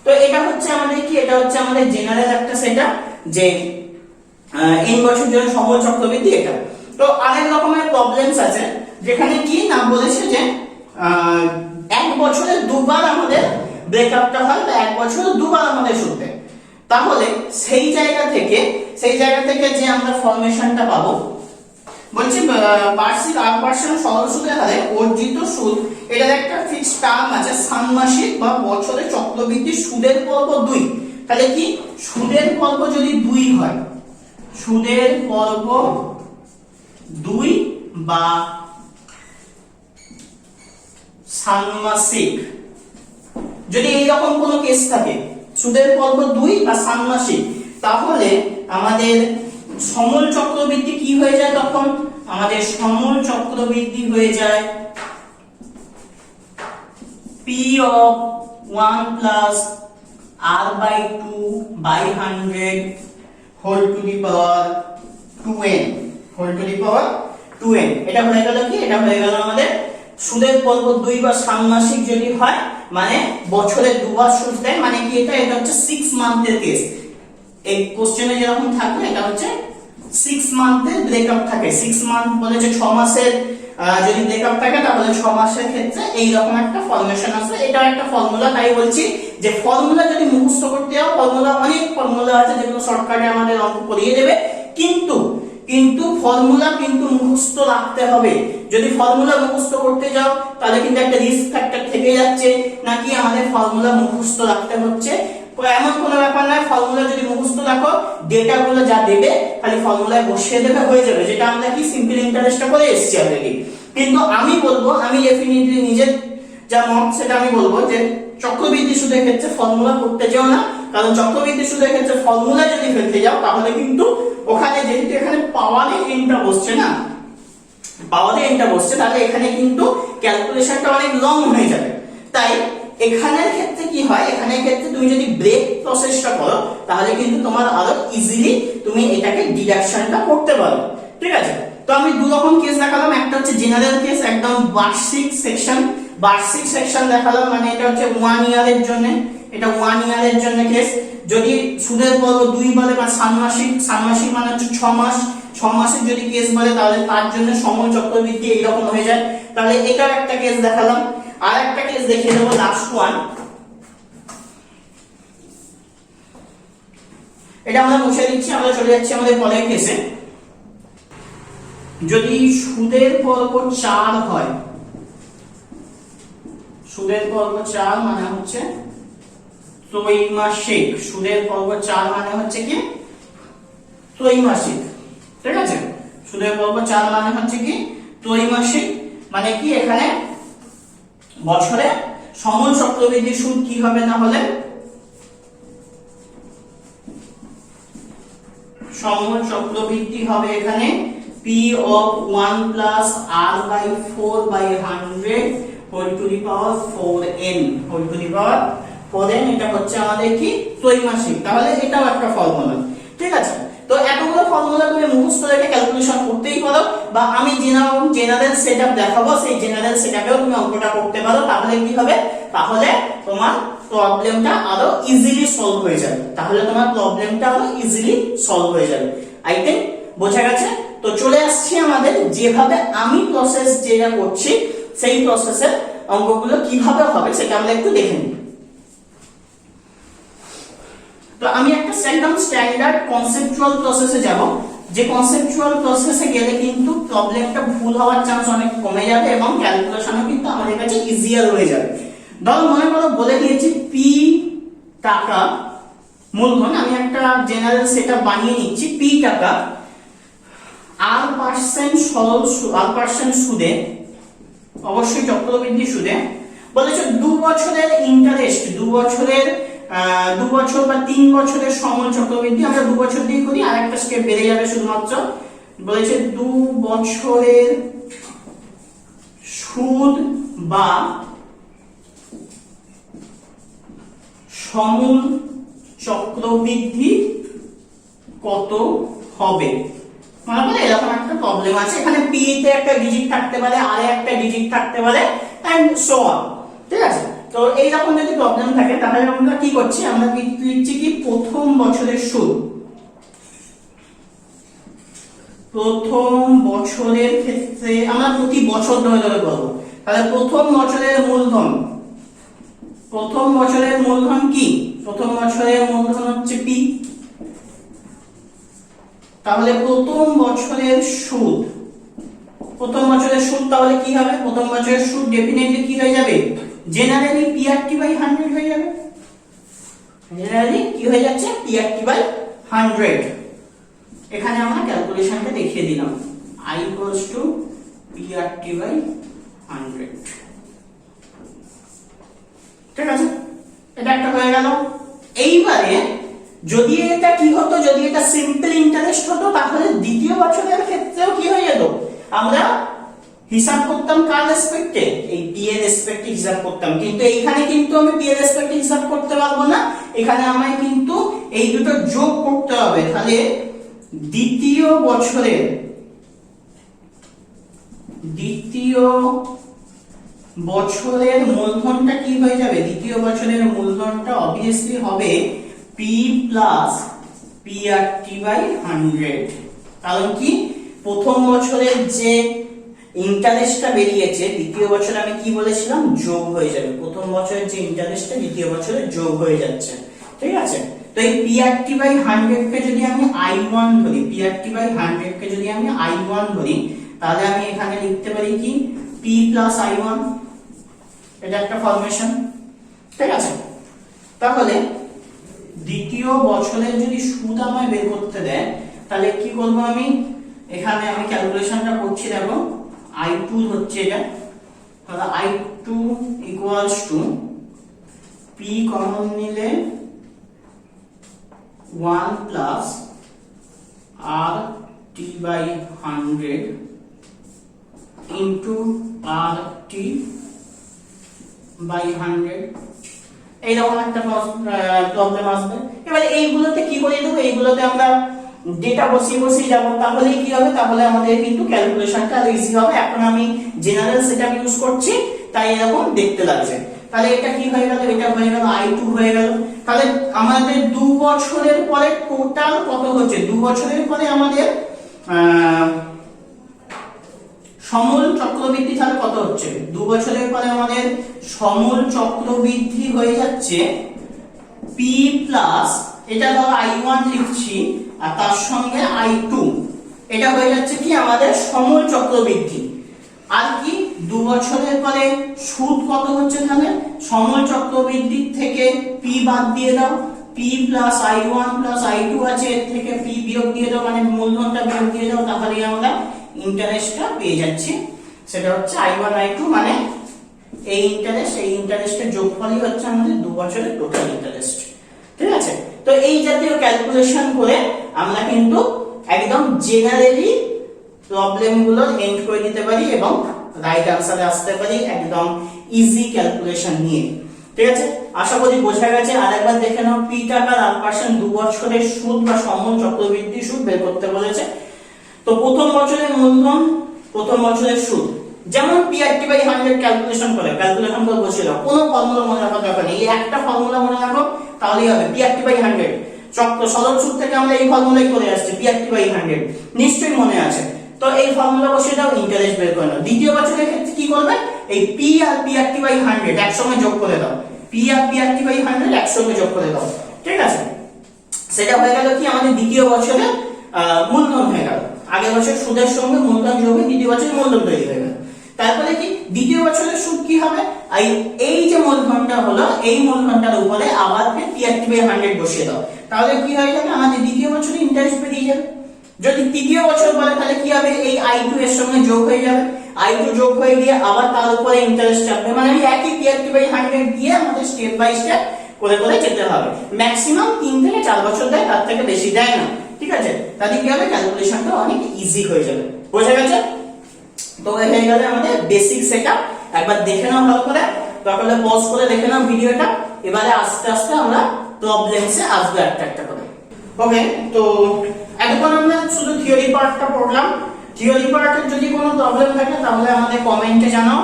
তো এটা হচ্ছে আমাদের কি, এটা হচ্ছে আমাদের জেনারেল একটা সেটআপ যে এই বছর জন্য সমূল চক্রবৃদ্ধি এটা। তো আরেক রকমের প্রবলেমস আছে যেখানে কি না বলেছে যে 1 বছরে দুবার আমাদের ব্রেকআপটা হয়, বা 1 বছরে দুবার আমাদের সুদ দেয়। তাহলে সেই জায়গা থেকে যে আমরা ফরমেশনটা পাবো, বলছি বার্ষিক 8% সরল সুদের হারে অর্জিত সুদ, এটার একটা ফিক্সড টার্ম আছে, ষান্মাসিক বা বছরে চক্রবৃদ্ধি সুদের পর্ব 2। তাহলে কি, সুদের পর্ব যদি 2 হয়, সুদের পর্ব 2 বা ষান্মাসিক, যদি এইরকম কোনো কেস থাকে সুদের পর্ব 2 বা ষান্মাসিক, তাহলে আমাদের সমল চক্রবৃদ্ধি কি হয়ে যায় তখন? আমাদের সমল চক্রবৃদ্ধি হয়ে যায় p of 1 plus r by 2 by 100 whole to the power 2n whole to the power 2n। এটা হয়ে গেল কি? এটা হয়ে গেল আমাদের সুদের পর্ব 2 বা ষান্মাসিক যদি হয় মানে বছরে দুবার সুদ দেয়, মানে কি এটা হচ্ছে 6 মান্থের কেস। এই কোশ্চেনে যেরকম থাকবে এটা হচ্ছে 6 মান্থের ব্রেকআপ থাকে। 6 মান্থ বলেছে 6 মাসের যদি ব্রেকআপ থাকে তাহলে 6 মাসের ক্ষেত্রে এই রকম একটা ফর্মেশন আছে। এটা একটা ফর্মুলা, তাই বলছি যে ফর্মুলা যদি মুখস্থ করতে যাও, ফর্মুলা অনেক ফর্মুলা আছে যেগুলো শর্টকাটে আমাদের অঙ্ক করিয়ে দেবে, কিন্তু ফর্মুলা কিন্তু মুখস্থ রাখতে হবে। যদি ফর্মুলা মুখস্থ করতে যাও তাহলে কিন্তু একটা রিস্ক ফ্যাক্টর থেকে যাচ্ছে, নাকি আমাদের ফর্মুলা মুখস্থ রাখতে হচ্ছে। এমন কোনো ব্যাপার নয়, ফর্মুলা যদি মুখস্থ রাখো ডেটাগুলো যা দেবে খালি ফর্মুলায় বসিয়ে দেবে হয়ে যাবে, যেটা আমরা কি সিম্পল ইন্টারেস্টটা করে এসেছি অলরেডি। কিন্তু আমি বলবো, আমি ডেফিনেটলি নিজের যা মত সেটা আমি বলবো যে চক্রবৃদ্ধি সুদের ক্ষেত্রে ফর্মুলা করতে যাও না, কারণ চক্রবৃদ্ধি সুদের ক্ষেত্রে ফর্মুলা যদি ফেলতে যাও তাহলে কিন্তু ওখানে যেহেতু এখানে পাওয়ারে এনটা বসছে না, পাওয়ারে এনটা বসছে, তাহলে এখানে কিন্তু ক্যালকুলেশনটা অনেক লং হয়ে যাবে। তাই এখানের ক্ষেত্রে কি হয়, এখানের ক্ষেত্রে তুমি যদি ব্রেক প্রসেসটা করো তাহলে কিন্তু তোমার আরো ইজিলি তুমি এটাকে ডিডাকশনটা করতে পারো। ঠিক আছে, তো আমি দু রকম কেস দেখালাম, একটা হচ্ছে জেনারেল কেস, একদম বার্ষিক সেকশন দেখালাম, মানে এটা হচ্ছে 1 ইয়ারের জন্য, এটা 1 ইয়ারের জন্য কেস। যদি সুদের পর্ব 2 বলে বা ষান্মাসিক মানে হচ্ছে 6 মাসের যদি কেস বলে তাহলে তার জন্য সময় চক্রবৃদ্ধি এইরকম হয়ে যায়। তাহলে এটার একটা কেস দেখালাম, আর একটা কেস দেখিয়ে দেবো লাস্ট ওয়ান। এটা আমরা মুছে দিচ্ছি, আমরা চলে যাচ্ছি আমাদের পরের কেসে। যদি সুদের পর্ব 4 হয়, সুদের পর্ব 4 মানে হচ্ছে ত্রৈমাসিক, সুদের পর্ব 4 মানে হচ্ছে কি ত্রৈমাসিক। ঠিক আছে, সুদের পর্ব 4 মানে হচ্ছে কি ত্রৈমাসিক, মানে কি এখানে বছরে সমল চক্রবৃদ্ধি সুদ কি হবে, না হলে সমল চক্রবৃদ্ধি হবে এখানে p of 1 plus r by 4 by 100 whole to the power 4n whole to the power 4n। এটা হচ্ছে আমাদের কি ত্রৈমাসিক। তাহলে এটাও একটা ফর্মুলা। ঠিক আছে, তো এতগুলো ফর্মুলা তুমি মুখস্থ রেখে ক্যালকুলেশন করতেই পারো, বা আমি জেনারেল সেটআপ দেখাবো সেই জেনারেল সেটআপেও তুমি অঙ্কটা করতে পারো। তাহলে কি হবে, তাহলে তোমার প্রবলেমটা আরো ইজিলি সলভ হয়ে যাবে। আই থিংক বোঝা গেছে। তো চলে আসছি আমাদের যেভাবে আমি প্রসেস যেটা করছি সেই প্রসেসের অঙ্কগুলো কিভাবে হবে সেটা আমরা একটু দেখে নিই। তো আমি একটা একদম স্ট্যান্ডার্ড কনসেপচুয়াল প্রসেসে যাব, যে কনসেপচুয়াল প্রসেসে গেলে কিন্তু প্রবলেমটা ভুল হওয়ার চান্স অনেক কমে যাবে এবং ক্যালকুলেশনও কিন্তু আমাদের কাছে ইজিয়ার হয়ে যাবে। ধরো মনে করো বলে দিয়েছি p টাকা মূলধন, আমি একটা জেনারেল সেটআপ বানিয়ে নিচ্ছি, p টাকা r% সুদে, অবশ্যই চক্রবৃদ্ধি সুদে, বলেছে 2 বছরের ইন্টারেস্ট, 2 বছর বা 3 বছরের সময় চক্রবৃদ্ধি, আমরা 2 বছর দিয়ে করি, আর একটা স্টেপ বেড়ে যাবে শুধুমাত্র। বলেছে 2 বছরের সুদ বা সমল চক্রবৃদ্ধি কত হবে। মানে এরকম একটা প্রবলেম আছে, এখানে p তে একটা ডিজিট থাকতে পারে, আর একটা ডিজিট থাকতে পারে, এন্ড সো অন। ঠিক আছে, তো এইরকম যদি প্রবলেম থাকে তাহলে আমরা কি করছি, আমরা লিখছি কি প্রথম বছরের সুদ। প্রথম বছরের ক্ষেত্রে আমরা প্রতি বছর ধরে ধরে করবো, তাহলে প্রথম বছরের মূলধন, প্রথম বছরের মূলধন কি, প্রথম বছরের মূলধন হচ্ছে p, তাহলে প্রথম বছরের সুদ, তাহলে কি হবে, প্রথম বছরের সুদ ডেফিনেটলি কি হয়ে যাবে, জেনারেলি PRT/100 হয়ে যাবে। জেনারেলি কি হয়ে যাচ্ছে, PRT/100। এখানে আমরা ক্যালকুলেশনটা দেখিয়ে দিলাম, I = PRT/100। ঠিক আছে, এটা একটা হয়ে গেল। এইবারে যদি এটা কি হতো, যদি এটা সিম্পল ইন্টারেস্ট হতো তাহলে দ্বিতীয় বছরের ক্ষেত্রেও কি হয়ে যেত, আমরা হিসাব করতাম কার রেসপেক্টে, এই পি এর রেসপেক্টে হিসাব করতাম। কিন্তু এইখানে কিন্তু আমি পি এর রেসপেক্টে হিসাব করতে পারবো না, এখানে আমায় কিন্তু এই দুটো যোগ করতে হবে। তাহলে দ্বিতীয় বছরের মূলধনটা কি হয়ে যাবে, দ্বিতীয় বছরের মূলধনটা অবভিয়াসলি হবে পি প্লাস PRT/100। কারণ কি, প্রথম বছরের যে ইন্টারেস্টটা বেরিয়েছে দ্বিতীয় বছরে আমি কি বলেছিলাম, যোগ হয়ে যাবে। প্রথম বছরের যে ইন্টারেস্টটা দ্বিতীয় বছরে যোগ হয়ে যাচ্ছে, ঠিক আছে। তো এই PRT/100 কে যদি আমি I1 ধরি, PRT/100 কে যদি আমি I1 ধরি, তাহলে আমি এখানে লিখতে পারি কি P প্লাস I1, এটা একটা ফরমেশন, ঠিক আছে। তাহলে দ্বিতীয় বছরের যদি সুদ আমায় বের করতে দেয়, তাহলে কি করব আমি, এখানে আমি ক্যালকুলেশনটা করছি, দেখো I2 হচ্ছে এটা, তাহলে I2 equals to P common নিলে 1 প্লাস RT/100 ইন্টু RT/100, এইরকম একটা প্রবলেম আসবে। এবারে এইগুলোতে কি করে দেবো, এইগুলোতে আমরা ডেটা বসিয়ে যাব, তাহলে কি হবে, তাহলে আমাদের কিন্তু ক্যালকুলেশনটা আরো ইজি হবে। এখন আমি জেনারেল সেটআপ ইউজ করছি, তাই এরকম দেখতে লাগছে। তাহলে এটা কি হয়ে গেল, এটা হয়ে গেল I2 হয়ে গেল। তাহলে আমাদের 2 বছরের পরে টোটাল কত হচ্ছে, 2 বছরের পরে আমাদের সমূল চক্রবৃদ্ধি তাহলে কত হচ্ছে, 2 বছরের পরে আমাদের সমূল চক্রবৃদ্ধি হয়ে যাচ্ছে P প্লাস, এটা ধরো I1 লিখছি আর তার সঙ্গে I2, এটা হয়ে যাচ্ছে কি আমাদের সমূল চক্রবৃদ্ধি। আর কি 2 বছরের পরে সুদ কত হচ্ছে, তাহলে সমূল চক্রবৃদ্ধি থেকে P বাদ দিয়ে দাও, P plus I1 plus I2 আছে, এর থেকে P বিয়োগ দিয়ে দাও, মানে মূলধনটা বিয়োগ দিয়ে দাও, তাহলে আমরা ইন্টারেস্টটা পেয়ে যাচ্ছি। সেটা হচ্ছে I1 I2, মানে এই ইন্টারেস্টের যোগফলই হচ্ছে আমাদের 2 বছরের টোটাল ইন্টারেস্ট, ঠিক আছে। তো এই জাতীয় ক্যালকুলেশন করে আমরা কিন্তু একদম জেনারেলি প্রবলেম গুলো এন্ড করে দিতে পারি এবং রাইট আনসারে আসতে পারি একদম ইজি ক্যালকুলেশন নিয়ে, ঠিক আছে। আশা করি বোঝা গেছে। আরেকবার দেখে নাও, P টাকার 8% 2 বছরের সুদ বা সমূল চক্রবৃদ্ধি সুদ বের করতে বলেছে। তো প্রথম বছরের মূলধন, প্রথম বছরের সুদ, যেমন PRT/100 ক্যালকুলেশন করে বসে দাও, কোনো ফর্মুলা মনে রাখার দরকার নেই, এই একটা ফর্মুলা মনে রাখো তাহলেই হবে। PRT/100 চক্র সরল সুদ থেকে আমরা এই ফর্মুলাই করে আসছি, PRT/100 নিশ্চয়ই মনে আছে। তো এই ফর্মুলা বসে দাও, ইন্টারেস্ট বের করে নাও। দ্বিতীয় বছরের ক্ষেত্রে কি করবে, এই P আর PRT/100 একসঙ্গে যোগ করে দাও, P আর PRT/100 একসঙ্গে যোগ করে দাও, ঠিক আছে। সেটা হয়ে গেল কি আমাদের দ্বিতীয় বছরের মূলধন হয়ে গেল। আগের বছর সুদের সঙ্গে মূলধন যোগ হয়ে দ্বিতীয় বছরের মূলধন তৈরি হয়ে গেল। তারপরে কি দ্বিতীয় বছরের সুদ কি হবে, এই যে মূলধনটা হলো এই মূলধনটার উপরে আবার PRT/100 বসিয়ে দাও, তাহলে কি হয়ে যাবে আমাদের দ্বিতীয় বছরে ইন্টারেস্ট বেরিয়ে যাবে। যদি তৃতীয় বছর বলে তাহলে কি হবে, এই I2 এর সঙ্গে যোগ হয়ে যাবে, I2 যোগ হয়ে গিয়ে আবার তার উপরে ইন্টারেস্ট চাপবে, মানে একই PRT/100 দিয়ে আমাদের স্টেপ বাই স্টেপ করে যেতে হবে। ম্যাক্সিমাম 3 থেকে 4 বছর দেয়, তার থেকে বেশি দেয় না, ঠিক আছে। তাহলে কি হবে, ক্যালকুলেশনটা অনেক ইজি হয়ে যাবে। বোঝা গেছে? তো হয়ে গেল আমাদের বেসিক সেটআপ। একবার দেখে নাও ভালো করে, তাহলে পজ করে দেখে নাও ভিডিওটা। এবারে আস্তে আস্তে আমরা প্রবলেমসে আসবো একটা করে। ওকে, তো এতক্ষণ আমরা শুধু থিওরি পার্টটা পড়লাম। থিওরি পার্টের যদি কোনো প্রবলেম থাকে তাহলে আমাদের কমেন্টে জানাও।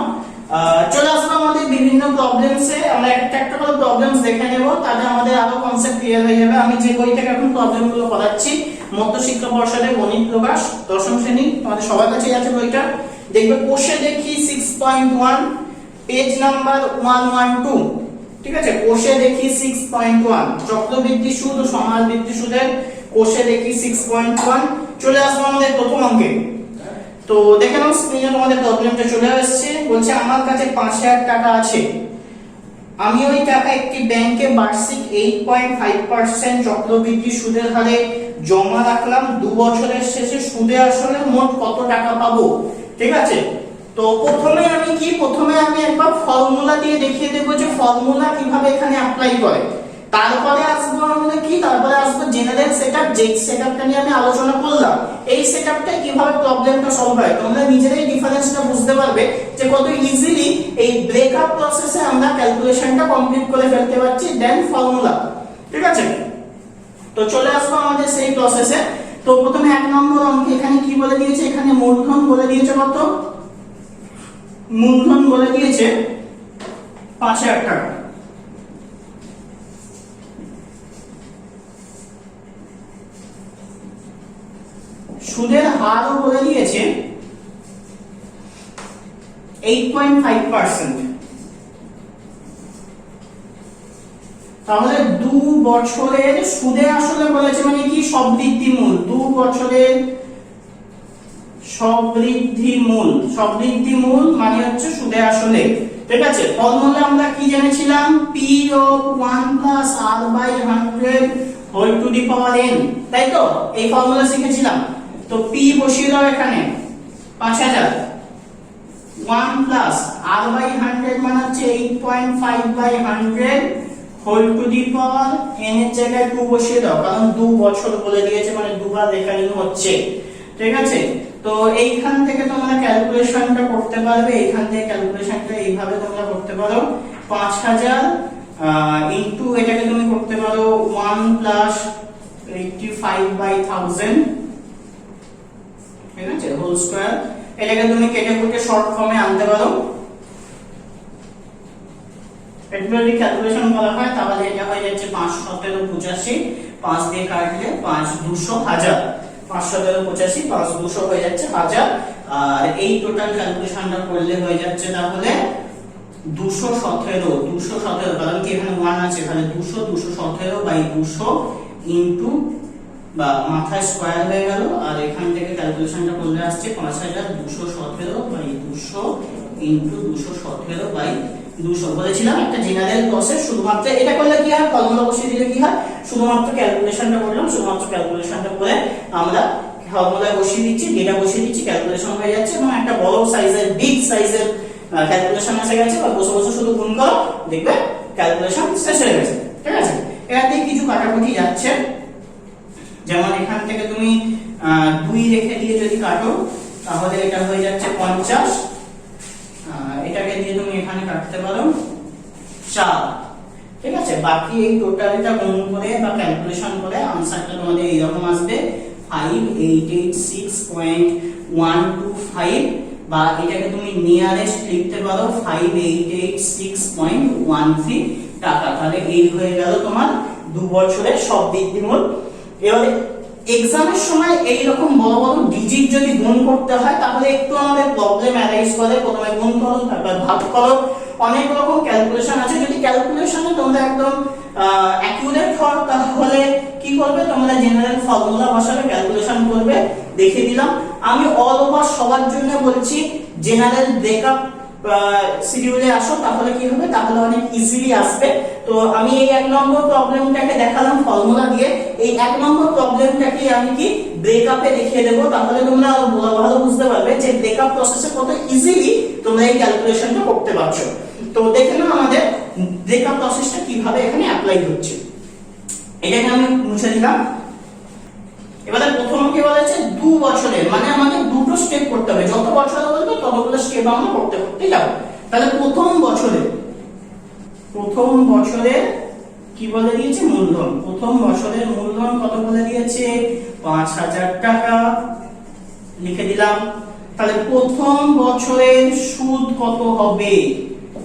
চলে আসবো আমাদের বিভিন্ন প্রবলেমসে, আমরা একটা করে প্রবলেমস দেখে নেব, তাহলে আমাদের আরো কনসেপ্ট ক্লিয়ার হয়ে যাবে। আমি যে বই থেকে এখন প্রবলেমগুলো করাচ্ছি, মধ্যশিক্ষা পর্ষদের গণিত প্রকাশ দশম শ্রেণী, তোমাদের সবার কাছেই আছে বইটা। দেখবে কোষে দেখি 6.1, পেজ নাম্বার 112, ঠিক আছে। কোষে দেখি 6.1, চক্রবৃদ্ধি সুদ ও সমাজবৃদ্ধি সুদের কোষে দেখি 6.1। চলে আসবো আমাদের প্রথম অঙ্কে। তো দেখে নাও স্ক্রিনে তোমাদের প্রবলেমটা চলে আসছে। বলছে আমার কাছে 5000 টাকা আছে, আমি ওই টাকা একটি ব্যাংকে বার্ষিক 8.5% চক্রবৃদ্ধি সুদের হারে জমা রাখলাম। 2 বছরের শেষে সুদে আসলে মোট কত টাকা পাবো, ঠিক আছে। তো প্রথমে আমি একবার ফর্মুলা দিয়ে দেখিয়ে দেব যে ফর্মুলা কিভাবে এখানে অ্যাপ্লাই করে। তারপরে আসবো আমরা কি, তারপরে আসবো জেনারেল সেটআপ, যে সেটআপটা নিয়ে আমি আলোচনা করলাম। এই সেটআপটা কিভাবে প্রবলেমটা সলভ হয় তোমরা নিজেরাই ডিফারেন্সটা বুঝতে পারবে যে কত ইজিলি এই ব্রেকআপ প্রসেসে আমরা ক্যালকুলেশনটা কমপ্লিট করে ফেলতে পারছি দেন ফর্মুলা। ঠিক আছে, তো চলে আসবো আমাদের সেই প্রসেসে। তো প্রথমে 1 নম্বর অঙ্কে এখানে কি বলে দিয়েছে, এখানে মূলধন বলে দিয়েছে কত, মূলধন বলে দিয়েছে 5000 টাকা। সুদের হারও বলে দিয়েছে 8.5%। তাহলে 2 বছরের সুদে আসলে বলেছে মানে কি, সবৃদ্ধি মূল, 2 বছরের সবৃদ্ধি মূল, সবৃদ্ধি মূল মানে হচ্ছে সুদে আসলে। ঠিক আছে, ফর্মুলা আমরা কি জেনেছিলাম, p of 1 plus r by 100 whole to the power n, তাই তো এই ফর্মুলা শিখেছিলাম। তো p বসিয়ে দাও এখানে 5000, 1 plus r by 100 মানে হচ্ছে 8.5 by 100 whole to the power n এর জায়গায় 2 বসিয়ে দাও, কারণ 2 বছর বলে দিয়েছে মানে দুবার রেকারিং হচ্ছে। ঠিক আছে, তো এইখান থেকে তোমরা ক্যালকুলেশনটা করতে পারবে, এইখান থেকে ক্যালকুলেশনটা এইভাবে তোমরা করতে পারো, 5000 ইনটু এটাকে তুমি করতে পারো 1 plus 85 by 1000। ঠিক আছে, হোল স্কয়ার, এটাকে তুমি কেটে কুটে শর্ট ফর্মে আনতে পারো। এটা যদি ক্যালকুলেশন করা হয় তাহলে এটা হয়ে যাচ্ছে 5 17 85, 5 দিয়ে কাটলে 5 200 1000, 5 17 85, 5 200 হয়ে যাচ্ছে 1000। আর এই টোটাল ক্যালকুলেশনটা করলে হয়ে যাচ্ছে তাহলে 217, কারণ কি এখানে 1 আছে, তাহলে 217 বাই 200 ইনটু বা মাথায় স্কয়ার হয়ে গেল, আর এখান থেকে ক্যালকুলেশনটা করলে আসছে 5217 বাই 200 ইনটু 217 বাই 200। বলেছিলাম একটা জেনারেল প্রসেস, শুধুমাত্র এটা করলে কি হয়, ফর্মুলা বসিয়ে দিলে কি হয়, শুধুমাত্র ক্যালকুলেশনটা করলাম, শুধুমাত্র ক্যালকুলেশনটা করে আমরা ফর্মুলা বসিয়ে দিচ্ছি, ডেটা বসিয়ে দিচ্ছি, ক্যালকুলেশন হয়ে যাচ্ছে, এবং একটা বড় সাইজের বিগ সাইজের ক্যালকুলেশন এসে গেছে। বা বসে বসে শুধু গুণ করো, দেখবে ক্যালকুলেশন শেষ হয়ে গেছে। ঠিক আছে, এখান থেকে কিছু কাটাকুটি যাচ্ছে, যেমন এখান থেকে তুমি 2 রেখে দিয়ে যদি কাটো তাহলে এটা হয়ে যাচ্ছে 50, এটাকে দিয়ে তুমি এখানে কাটতে পারো 4। ঠিক আছে, বাকি এই টোটালটা গুণ করে বা ক্যালকুলেশন করে আনসারটা তোমাদের এইরকম আসবে 5886.125, বা এটাকে তুমি নিয়ারেস্ট লিখতে পারো 5886.13 টাকা। তাহলে এই হয়ে গেল তোমার 2 বছরের সবৃদ্ধি মূল। এবারে এক্সামের সময় এই রকম বড় বড় ডিজিট যদি গুণ করতে হয় তাহলে একটু আমাদের প্রবলেম অ্যারাইজ করে, প্রথমে গুণ করো তারপর ভাগ করো, অনেক রকম ক্যালকুলেশন আছে। যদি ক্যালকুলেশনে তোমরা একদম অ্যাকুরেট হও তাহলে কি করবে, তোমরা জেনারেল ফর্মুলা বসাবে, ক্যালকুলেশন করবে, দেখিয়ে দিলাম। আমি অল ওভার সবার জন্য বলছি জেনারেল ব্রেকআপ শিডিউলে আসো, তাহলে কি হবে, তাহলে অনেক ইজিলি আসবে। তো আমি এই 1 নম্বর প্রবলেমটাকে দেখালাম ফর্মুলা দিয়ে, এই 1 নম্বর প্রবলেমটাকে আমি কি ব্রেকআপে দেখিয়ে দেব, তাহলে তোমরা ভালো বুঝতে পারবে যে ব্রেকআপ প্রসেসে কত ইজিলি তোমরা এই ক্যালকুলেশনটা করতে পারছো। তো দেখে নাও আমাদের ব্রেকআপ প্রসেসটা কিভাবে এখানে অ্যাপ্লাই হচ্ছে। এটাকে আমি মুছে দিলাম। এবারে প্রথম কি বলেছে, 2 বছরের, মানে আমাদের দুটো স্টেপ করতে হবে, যত বছর বলবে ততগুলো স্টেপ আমরা করতে করতে যাব। তাহলে প্রথম বছরে কি বলে দিয়েছে, মূলধন। প্রথম বছরের মূলধন কত বলে দিয়েছে, 5000 টাকা, লিখে দিলাম। তাহলে প্রথম বছরের সুদ কত হবে,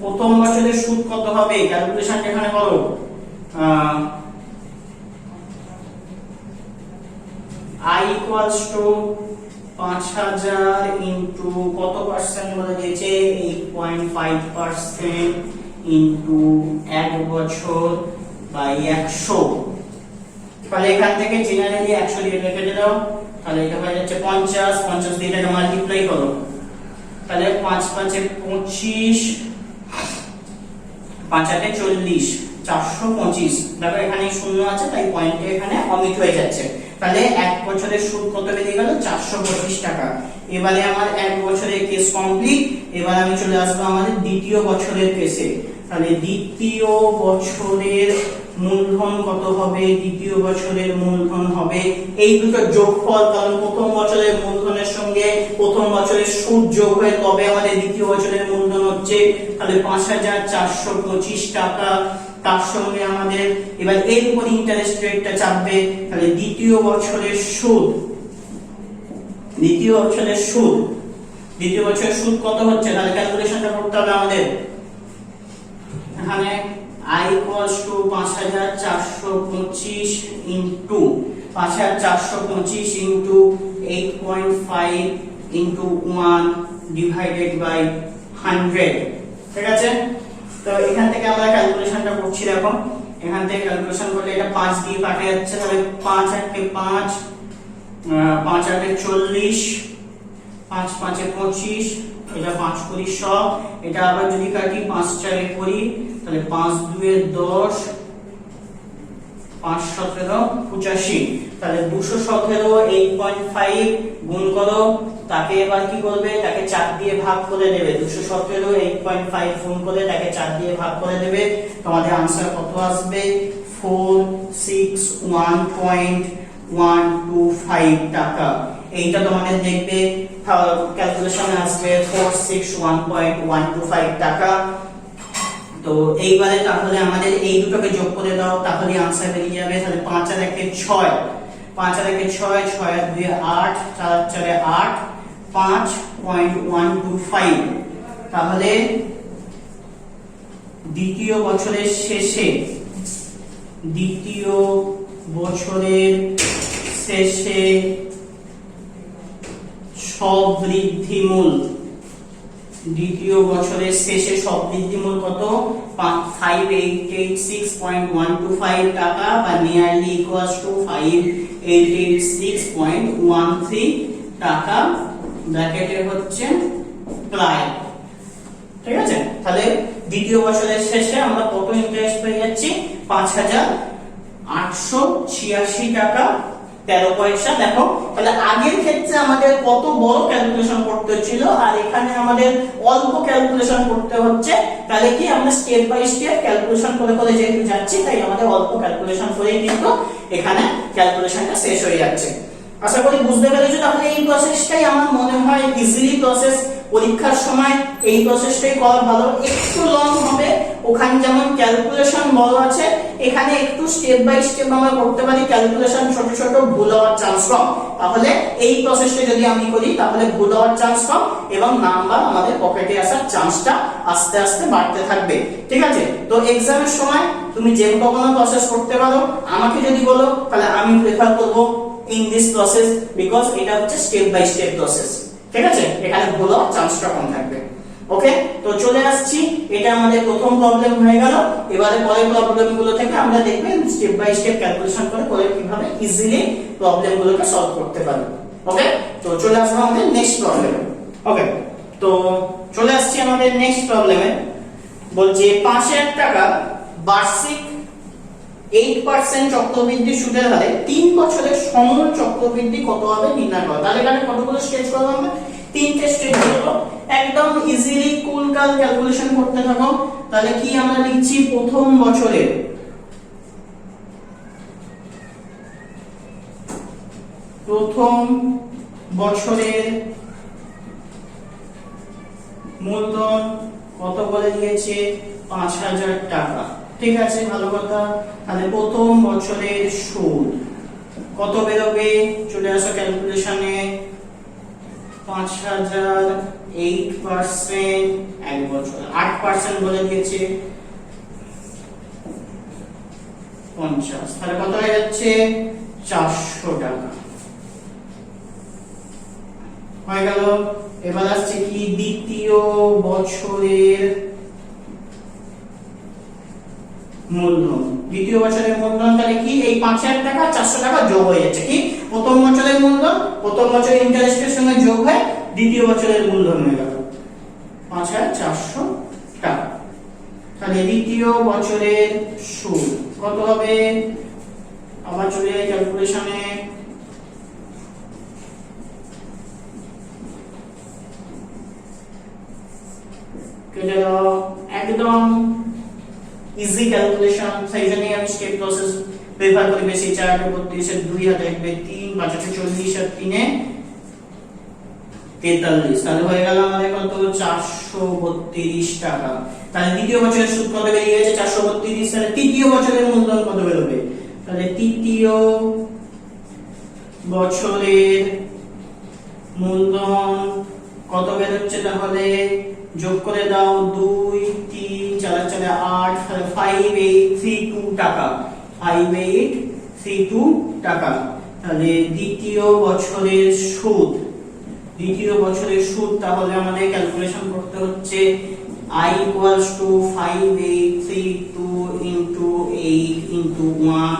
প্রথম বছরের সুদ কত হবে, ক্যালকুলেশন এখানে করো। I equals to 5000 into কত পার্সেন্ট বলে দিয়েছে, 8.5% into 1 বছর বাই 100। তাহলে এখান থেকে জেনারেলি 100 দিয়ে কেটে দাও, তাহলে এটা হয়ে যাচ্ছে 50, 50 দিয়ে এটাকে মাল্টিপ্লাই করো, তাহলে 5 5 এ 25, 5 8 এ 40, 425। দেখো এখানে শূন্য আছে তাই পয়েন্টে এখানে অমিট হয়ে যাচ্ছে। তাহলে 1 বছরের সুদ কত বেরিয়ে গেল, 425 টাকা। এবারে আমার 1 বছরের কেস কমপ্লিট। এবার আমি চলে আসবো আমাদের দ্বিতীয় বছরের কেসে। তাহলে দ্বিতীয় বছরের মূলধন কত হবে, দ্বিতীয় বছরের মূলধন হবে এই দুটো যোগফল, কারণ প্রথম বছরের মূলধনের সঙ্গে প্রথম বছরের সুদ যোগ হয়ে তবে আমাদের দ্বিতীয় বছরের মূলধন হচ্ছে, তাহলে ৫,৪২৫ টাকা। তার সঙ্গে আমাদের এবার এর উপর ইন্টারেস্ট রেটটা চাপবে, তাহলে দ্বিতীয় বছরের সুদ কত হচ্ছে, তাহলে ক্যালকুলেশনটা করতে হবে আমাদের। এখানে I equals to ৫,৪২৫ ইনটু ৫,৪২৫ ইনটু 8.5 ইনটু 1 ডিভাইডেড বাই 100। ঠিক আছে, তো এখান থেকে আমরা ক্যালকুলেশনটা করছি। দেখো এখান থেকে ক্যালকুলেশন করলে এটা 5 দিয়ে কাটা যাচ্ছে, তাহলে 5 8 5 5 8 40 5 5 25, এটা 5 করি 100, এটা আবার যদি কাটি 5 4 করি তাহলে 5 2 10 5 17 85, তাহলে 217 8.5 গুণ করো, তাকে এবার কি করবে, তাকে 4 দিয়ে ভাগ করে দেবে। 217 8.5 গুণ করে তাকে 4 দিয়ে ভাগ করে দেবে, তোমাদের आंसर কত আসবে, 461.125 টাকা। এইটা তোমাদের দেখবে ক্যালকুলেশনে আসবে 461.125 টাকা। তো এইবারে তাহলে আমাদের এই দুটোকে যোগ করে দাও, তাহলে आंसर বেরিয়ে যাবে। তাহলে 5 আর 1 6, 5 আর 1 6, 6 আর 2 8, 4 আর 4 8, 5.125। তাহলে দ্বিতীয় বছরের শেষে সবৃদ্ধিমূল, দ্বিতীয় বছরের শেষে সবৃদ্ধিমূল কত, 5886.125 টাকা, বা নিয়ারলি ইকুয়ালস টু 5886.13 টাকা, ব্র্যাকেটে হচ্ছে প্রায়। ঠিক আছে, তাহলে দ্বিতীয় বছরের শেষে আমরা কত ইন্টারেস্ট পেয়ে যাচ্ছি, 5,886 টাকা 13 পয়সা। দেখো তাহলে আগের ক্ষেত্রে আমাদের কত বড় ক্যালকুলেশন করতে হচ্ছিল, আর এখানে আমাদের অল্প ক্যালকুলেশন করতে হচ্ছে। তাহলে কি আমরা স্টেপ বাই স্টেপ ক্যালকুলেশন করে করে যেহেতু যাচ্ছি, তাই আমাদের অল্প ক্যালকুলেশন করেই কিন্তু এখানে ক্যালকুলেশনটা শেষ হয়ে যাচ্ছে। আশা করি বুঝতে পেরেছো। তাহলে এই প্রসেসটাই আমার মনে হয় ইজিলি প্রসেস, পরীক্ষার সময় এই প্রসেসটাই করা ভালো। একটু লং হবে, ওখানে যেমন ক্যালকুলেশন বড় আছে, এখানে একটু স্টেপ বাই স্টেপ আমরা করতে পারি, ক্যালকুলেশন ছোট ছোট, ভুল হওয়ার চান্স কম। তাহলে এই প্রসেসটা যদি আমি করি তাহলে ভুল হওয়ার চান্স কম এবং নাম্বার আমাদের পকেটে আসার চান্সটা আস্তে আস্তে বাড়তে থাকবে। ঠিক আছে, তো এক্সামের সময় তুমি যে কোনো প্রসেস করতে পারো। আমাকে যদি বলো তাহলে আমি প্রেফার করব in this process because এটা হচ্ছে স্টেপ বাই স্টেপ প্রসেস। ঠিক আছে, এখানে ভুল হওয়ার চান্সটা কম থাকবে। ওকে, তো চলে আসছি, এটা আমাদের প্রথম প্রবলেম হয়ে গেল। এবারে পরের প্রবলেমগুলো থেকে আমরা দেখবেন স্টেপ বাই স্টেপ ক্যালকুলেশন করে করে কিভাবে ইজিলি প্রবলেমগুলোকে সলভ করতে পারবে। ওকে, তো চলে আসবো আমাদের নেক্সট প্রবলেমে। ওকে, তো চলে আসছি আমাদের নেক্সট প্রবলেমে। বলছে 5,000 টাকা বার্ষিক 8% চক্রবৃদ্ধি সুদের হারে 3 বছরের সমূল চক্রবৃদ্ধি কত হবে নির্ণয় করো। তাহলে এখানে কতগুলো স্টেজ করব আমরা, 3টে স্টেজ করব। একদম ইজিলি কুল কাল ক্যালকুলেশন করতে থাকো। তাহলে কি আমরা লিখছি, প্রথম বছরের মূলধন কত বলে দিয়েছে, 5,000 টাকা। ঠিক আছে, ভালো কথা। তাহলে প্রথম বছরের সুদ কত বেরোবে, চলে আসো ক্যালকুলেশনে, 5,000 8% এক বছর 8% বলে দিয়েছে 50, তাহলে কত হয়ে যাচ্ছে 400 টাকা হয়ে গেল। এবার আসছে কি, দ্বিতীয় বছরের মূলধন। দ্বিতীয় বছরের মূলধন তাহলে কি, এই 5,000 টাকা 400 টাকা যোগ হয়ে যাচ্ছে কি, প্রথম বছরের মূলধন প্রথম বছরের ইন্টারেস্টের সঙ্গে যোগ হয়ে দ্বিতীয় বছরের মূলধন হয়ে গেল 5,400 টাকা। তাহলে দ্বিতীয় বছরের সুদ কত হবে, আবার চলে যাই ক্যালকুলেশনে, কেটে দাও, একদম ইজি ক্যালকুলেশন, সেই জন্যই আমি স্টেপ প্রসেস প্রেফার করি বেশি। 4 32 এর 2 হাতে লিখবে 3, 5 40 আর 3 43, তাহলে হয়ে গেল আমাদের কত 432 টাকা। তাহলে দ্বিতীয় বছরের সুদ কত বেরিয়ে গেছে 432। তাহলে তৃতীয় বছরের মূলধন কত বেরোবে? তাহলে তৃতীয় বছরের মূলধন কত বেরোচ্ছে? তাহলে যোগ করে দাও 2 3 4 4 8, তাহলে 5832 টাকা, 5832 টাকা। তাহলে দ্বিতীয় বছরের সুদ, দ্বিতীয় বছরের সুদ তাহলে আমাদের ক্যালকুলেশন করতে হচ্ছে I equals to 5832 into 8 into 1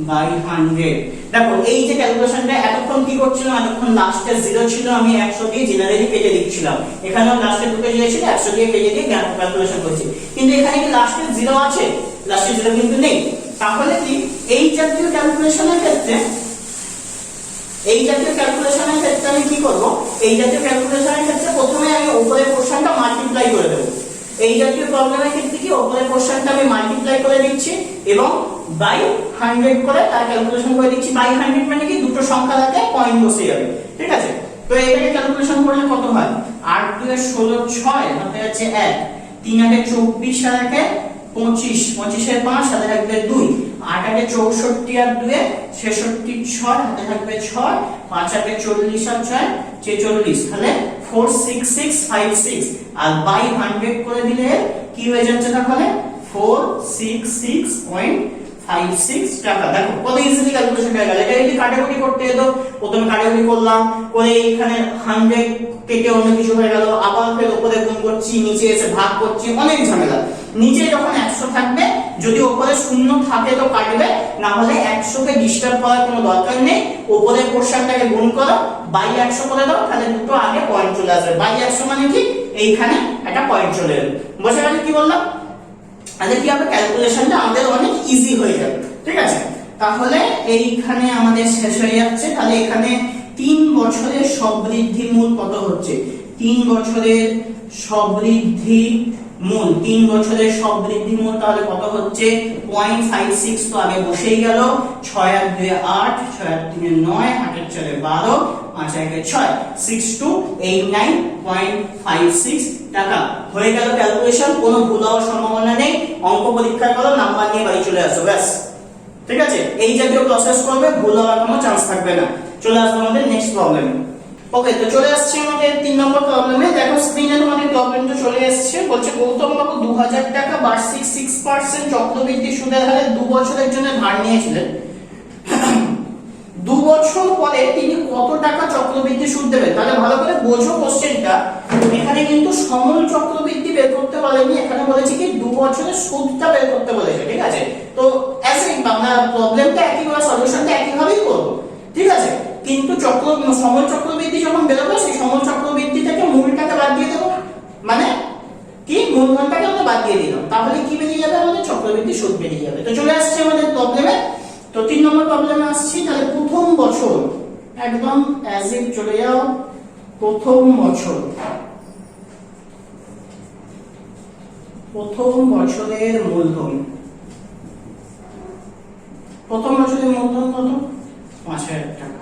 by 100। দেখো এই যে ক্যালকুলেশনটা এতক্ষণ কি করছিলাম, এতক্ষণ লাস্টে 0 ছিল, আমি 100 দিয়ে জেনারেলি কেটে দিচ্ছিলাম। এখানেও লাস্টে দুটো 0 ছিল, 100 দিয়ে কেটে দিয়ে ক্যালকুলেশন করছি। কিন্তু এখানে কি লাস্টে 0 আছে? লাস্টে 0 কিন্তু নেই। তাহলে কি এই জাতীয় ক্যালকুলেশনের ক্ষেত্রে, এই জাতীয় ক্যালকুলেশনের ক্ষেত্রে আমি কি করব? এই জাতীয় ক্যালকুলেশনের ক্ষেত্রে প্রথমে আমি উপরের পোরশনটা মাল্টিপ্লাই করে দেব। এই জাতীয় প্রবলেমের ক্ষেত্রে কি উপরের পোরশনটা আমি মাল্টিপ্লাই করে দিচ্ছি এবং বাই 100 করে তার ক্যালকুলেশন করে দিচ্ছি। বাই 100 মানে কি দুটো সংখ্যা থাকে পয়েন্ট বসে যাবে, ঠিক আছে? তো এটাকে ক্যালকুলেশন করলে কত হয়? 8 2 এর 16 6 হাতে আছে 1, 3 8 এর 24 আর 1 এ 25, 25 এর 5 হাতে থাকবে 2, 8 8 এ 64 আর 2 এ 66, 6 হাতে থাকবে 6, 5 8 এ 40 আর 6 46, তাহলে 46656 আর বাই 100 করে দিলে কি হয়ে যাচ্ছে? তাহলে 466.56 টাকা। দেখো কত ইজিলি ক্যালকুলেশন হয়ে গেল। এটা যদি কাটাকুটি করতে হতো, প্রথমে কাটাকুটি করলাম, করে এখানে 100 কেটে অন্য কিছু হয়ে গেল, আবার ফের উপরে গুণ করছি, নিচে এসে ভাগ করছি, অনেক ঝামেলা। নিচে যখন 100 থাকবে, যদি উপরে শূন্য থাকে তো কাটবে, না হলে 100 কে ডিস্টার্ব করার কোনো দরকার নেই। উপরের পোরশনটাকে গুণ করো, বাই 100 করে দাও, তাহলে দুটো আগে পয়েন্ট চলে আসবে। বাই 100 মানে কি এইখানে একটা পয়েন্ট চলে এলো। বোঝা গেল কি বললাম? তাহলে কি হবে? ক্যালকুলেশনটা আমাদের অনেক ইজি হয়ে যাবে, ঠিক আছে? তাহলে এইখানে আমাদের শেষ হয়ে যাচ্ছে। তাহলে এখানে 3 বছরের সবৃদ্ধি মূল কত হচ্ছে? 3 বছরের সবৃদ্ধি মূল, 3 বছরের সবৃদ্ধি মূল তাহলে কত হচ্ছে? 0.56। তো আগে বসেই গেল, 6 আর 2 8, 6 আর 3 9, 8 আর 4 12, 5 আর 1 6, 6289.56 টাকা হয়ে গেল ক্যালকুলেশন। কোনো ভুল হওয়ার সম্ভাবনা নেই। অঙ্ক পরীক্ষা করো, নাম্বার নিয়ে বাড়ি চলে আসো, ব্যাস, ঠিক আছে? এই জাতীয় প্রসেস করবে, ভুল হওয়ার কোনো চান্স থাকবে না। চলে আসবো আমাদের নেক্সট প্রবলেমে। ওকে, তো চলে আসছে আমাদের 3 নম্বর প্রবলেমে। দেখো স্ক্রিনে তোমাদের প্রবলেমটা চলে এসেছে। বলছে গৌতম বাবু 2000 টাকা বার্ষিক 6% চক্রবৃদ্ধি সুদের হারে 2 বছরের জন্য ধার নিয়েছিলেন। 2 বছর পরে তিনি কত টাকা চক্রবৃদ্ধি সুদ দেবেন? তাহলে ভালো করে বোঝো কোশ্চেনটা। এখানে কিন্তু সমূল চক্রবৃদ্ধি বের করতে বলেনি, এখানে বলেছে কি 2 বছরের সুদটা বের করতে বলেছে, ঠিক আছে? তো অ্যাসে আমরা প্রবলেমটা একই বা সলিউশনটা একই ভাবেই করব, ঠিক আছে? কিন্তু সমূল চক্রবৃদ্ধি যখন বেরোবে, সেই সমূল চক্রবৃদ্ধি থেকে মূলটাকে বাদ দিয়ে দেবো, মানে কি মূলধনটাকে আমরা বাদ দিয়ে দিলাম, তাহলে কি বেরিয়ে যাবে? আমাদের চক্রবৃদ্ধি সুদ বেরিয়ে যাবে। তো চলে আসছে আমাদের প্রবলেমে। তো 3 নম্বর প্রবলেমে আসছি। তাহলে প্রথম বছর, একদম অ্যাজ ইট চলে যাও, প্রথম বছর, প্রথম বছরের মূলধন, প্রথম বছরের মূলধন কত? 5000 টাকা।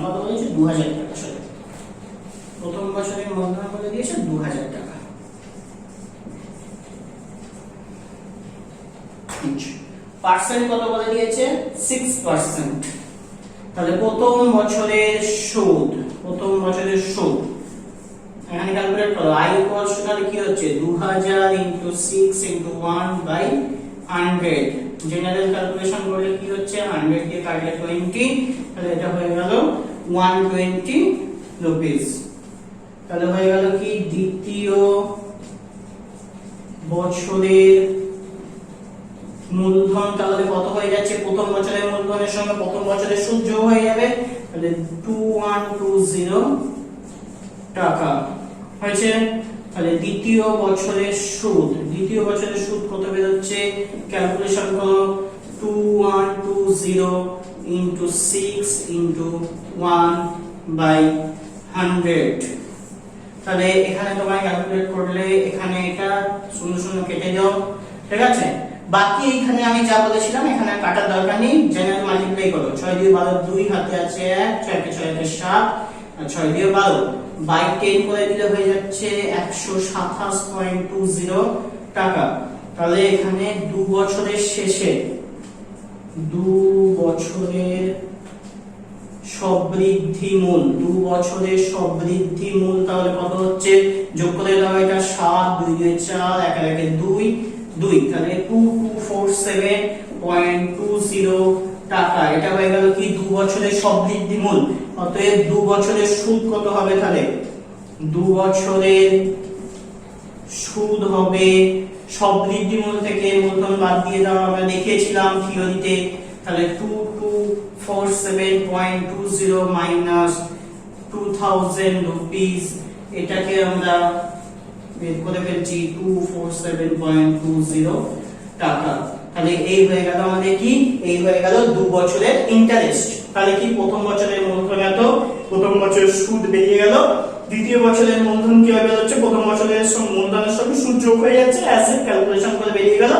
কত বলেছে? 2000 টাকা। সরি, প্রথম বছরের মূলধন বলে দিয়েছে 2000 টাকা। পার্সেন্ট কত বলে দিয়েছে? 6%। তাহলে প্রথম বছরের সুদ, প্রথম বছরের সুদ এখানে ক্যালকুলেট করো। i ইকুয়ালস টু তাহলে কি হচ্ছে? 2000 into 6 into 1 by 100। General calculation করলে কি হচ্ছে? 100 দিয়ে কাটলে 20, তাহলে এটা হয়ে গেল 120 রুপিস। তাহলে হয়ে গেল কি দ্বিতীয় বছরের মূলধন তাহলে কত হয়ে যাচ্ছে? প্রথম বছরের মূলধনের সঙ্গে প্রথম বছরের সুদ যোগ হয়ে যাবে, তাহলে 2120 টাকা হয়েছে। তাহলে দ্বিতীয় বছরের সুদ, দ্বিতীয় বছরের সুদ কত বের হচ্ছে? ক্যালকুলেশন করো, 2120 into 6 into 1 by 100। তাহলে এখানে তোমায় ক্যালকুলেট করলে এখানে এটা 0 0 কেটে যাও, ঠিক আছে। বাকি এইখানে আমি যা বলেছিলাম এখানে কাটার দরকার নেই, জেনারেল মাল্টিপ্লাই করো। 6 দিয়ে 12 2 হাতে আছে 1, 6 কে 6 কে 7 আর 6 দিয়ে 12 বাই 10 করে দিলে হয়ে যাচ্ছে 127.20 টাকা। তাহলে এখানে 2 বছরের শেষে 2 বছরের সবৃদ্ধি মূল, 2 বছরের সবৃদ্ধি মূল তাহলে কত হচ্ছে, যোগ করে দাও এটা 7 2 2 4 1 1 2 2, তাহলে 2247.20 টাকা। এটা হয়ে গেল কি 2 বছরের সবৃদ্ধি মূল। অতএব 2 বছরের সুদ কত হবে, তাহলে 2 বছরের সুদ হবে সবৃদ্ধি মূল থেকে মূলধন বাদ দিয়ে দাও, আমরা দেখিয়েছিলাম থিওরিতে। তাহলে 2247.20 মাইনাস 2000 রুপিস, এটাকে আমরা বের করে ফেলছি 247.20 টাকা। তাহলে এই হয়ে গেল আমাদের কি, এই হয়ে গেল 2 বছরের ইন্টারেস্ট। তাহলে কি প্রথম বছরের মূলধন এত, প্রথম বছরের সুদ বেরিয়ে গেল, দ্বিতীয় বছরের মূলধন কি হবে হচ্ছে প্রথম বছরের মূলধনের সঙ্গে সুদ যোগ হয়ে যাচ্ছে, অ্যাসেট ক্যালকুলেশন করে বেরিয়ে গেল।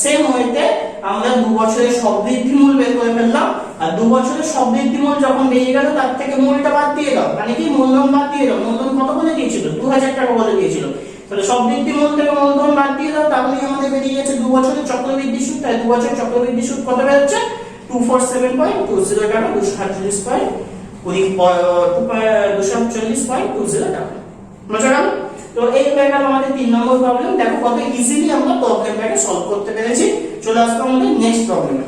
সেম ওয়েতে আমরা 2 বছরের সবৃদ্ধি মূল বের করে ফেললাম। আর 2 বছরের সবৃদ্ধি মূল যখন বেরিয়ে গেল তার থেকে মূলটা বাদ দিয়ে দাও, মানে কি মূলধন বাদ দিয়ে দাও। মূলধন কত বলে দিয়েছিল, 2000 টাকা বলে দিয়েছিল। তাহলে সবৃদ্ধি মূল থেকে মূলধন বাদ দিয়ে দাও, তাহলেই আমাদের বেরিয়ে গেছে 2 বছরের চক্রবৃদ্ধি সুদ। তাই 2 বছরের চক্রবৃদ্ধি সুদ কত বেরোচ্ছে, 247.20 টাকা, 248.20 টাকা। বুঝা গেল? তো এই হয়ে গেল আমাদের 3 নম্বর প্রবলেম। দেখো কত ইজিলি আমরা প্রবলেমটাকে সলভ করতে পেরেছি। চলে আসবো আমাদের নেক্সট প্রবলেমে।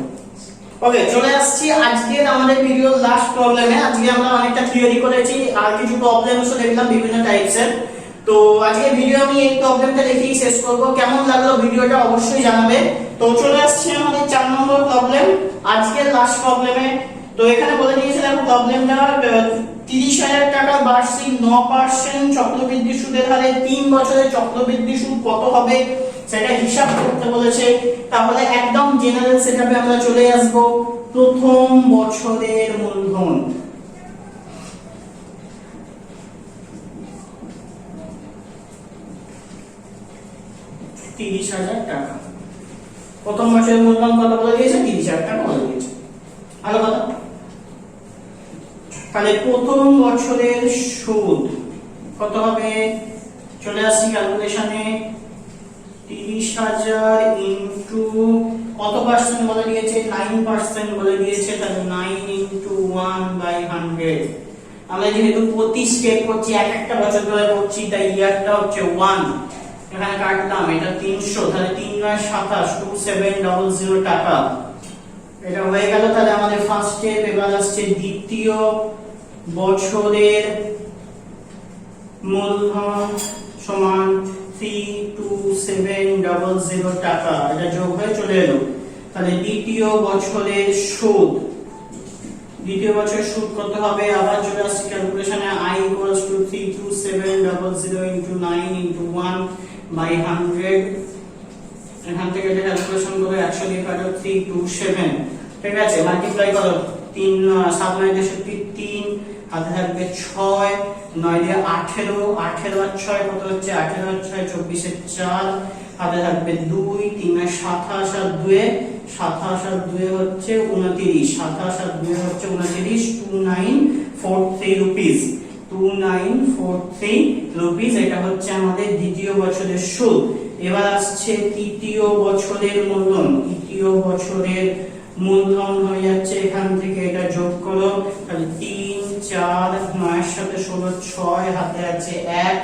ওকে, চলে আসছি আজকের আমাদের ভিডিওর লাস্ট প্রবলেমে। আজকে আমরা অনেকটা থিওরি করেছি আর কিছু প্রবলেমসও দেখলাম বিভিন্ন টাইপসের। তো আজকে ভিডিও আমি এই প্রবলেমটা দেখেই শেষ করব। কেমন লাগলো ভিডিওটা অবশ্যই জানাবে। তো চলে আসছি আমাদের 4 নম্বর প্রবলেম, আজকের লাস্ট প্রবলেমে। তো এখানে বলে দিয়েছে দেখো প্রবলেমটা 30,000 টাকা বার্ষিক 9% চক্রবৃদ্ধি সুদের হারে 3 বছরের চক্রবৃদ্ধি সুদ কত হবে সেটা হিসাব করতে বলেছে। তাহলে একদম জেনারেল সেটআপে আমরা চলে আসব। প্রথম বছরের মূলধন, টাকা। প্রথম বছরের মূলধন কত বলে দিয়েছে, 30,000 টাকা বলে দিয়েছে। ভালো কথা। তাহলে প্রথম বছরের সুদ কত হবে, চলে আসছি ক্যালকুলেশনে। 30,000 ইনটু কত পার্সেন্ট বলে দিয়েছে, 9% বলে দিয়েছে। তাহলে 9 ইনটু 1/100। আমরা যেহেতু প্রতি স্টেপ করছি, এক একটা বছর ধরে করছি, তাই ইয়ারটা হচ্ছে 1। এখানে কাটলাম, এটা 300, তাহলে 3 9 27, 2700 টাকা। এটা হয়ে গেল। তাহলে আমাদের ফার্স্ট স্টেপ। এবার আসছে দ্বিতীয় বছরের মূলধন সমান 32700 টাকা। এটা যোগ হয়ে চলে এলো। তাহলে দ্বিতীয় বছরের সুদ, দ্বিতীয় বছরের সুদ কত হবে, আবার চলে আসছে ক্যালকুলেশনে। I = 32700 * 9 * 1/100। এখান থেকে এটা ক্যালকুলেশন করে 100 দিয়ে কাটো, 327। ঠিক আছে, মাল্টিপ্লাই করো। 3 7 9 দিয়ে 3, হাতে থাকবে 6, 9 দিয়ে 18, 18 আর 6 কত হচ্ছে, 18 আর 6 24 এর 4, হাতে থাকবে 2, 3 আর 27 আর 2, 27 আর 2 হচ্ছে 29, 27 আর 2 হচ্ছে 29, 2943 রুপিস, 2943 রুপিস। এটা হচ্ছে আমাদের দ্বিতীয় বছরের সুদ। এবার আসছে তৃতীয় বছরের মূলধন। তৃতীয় বছরের মূলধন হয়ে যাচ্ছে এখান থেকে, এটা যোগ করো। তাহলে 3 4 9 এর সাথে 16 6, হাতে আছে 1,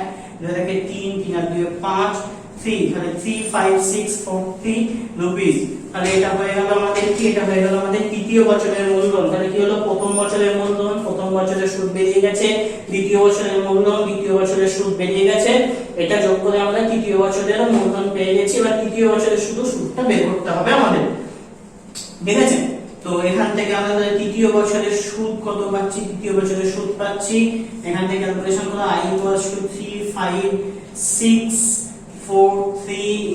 এটাকে 3 3 আর 2 5 3, তাহলে 3563 রুপিস। তাহলে এটা হয়ে গেল আমাদের কি, এটা হয়ে গেল আমাদের তৃতীয় বছরের মূলধন। তাহলে কি হলো, প্রথম বছরের মূলধন, প্রথম বছরের সুদ বেরিয়ে গেছে। দ্বিতীয় বছরের মূলধন, দ্বিতীয় বছরের সুদ বেরিয়ে গেছে। এটা যোগ করে আমরা তৃতীয় বছরের মূলধন পেয়ে গেছি। এবার তৃতীয় বছরের শুধু সুদটা বের করতে হবে আমাদের। ঠিক আছে, তো এখান থেকে আমরা তৃতীয় বছরের সুদ কত পাচ্ছি, তৃতীয় বছরের সুদ পাচ্ছি এখান থেকে ক্যালকুলেশন করো। I = 3563 *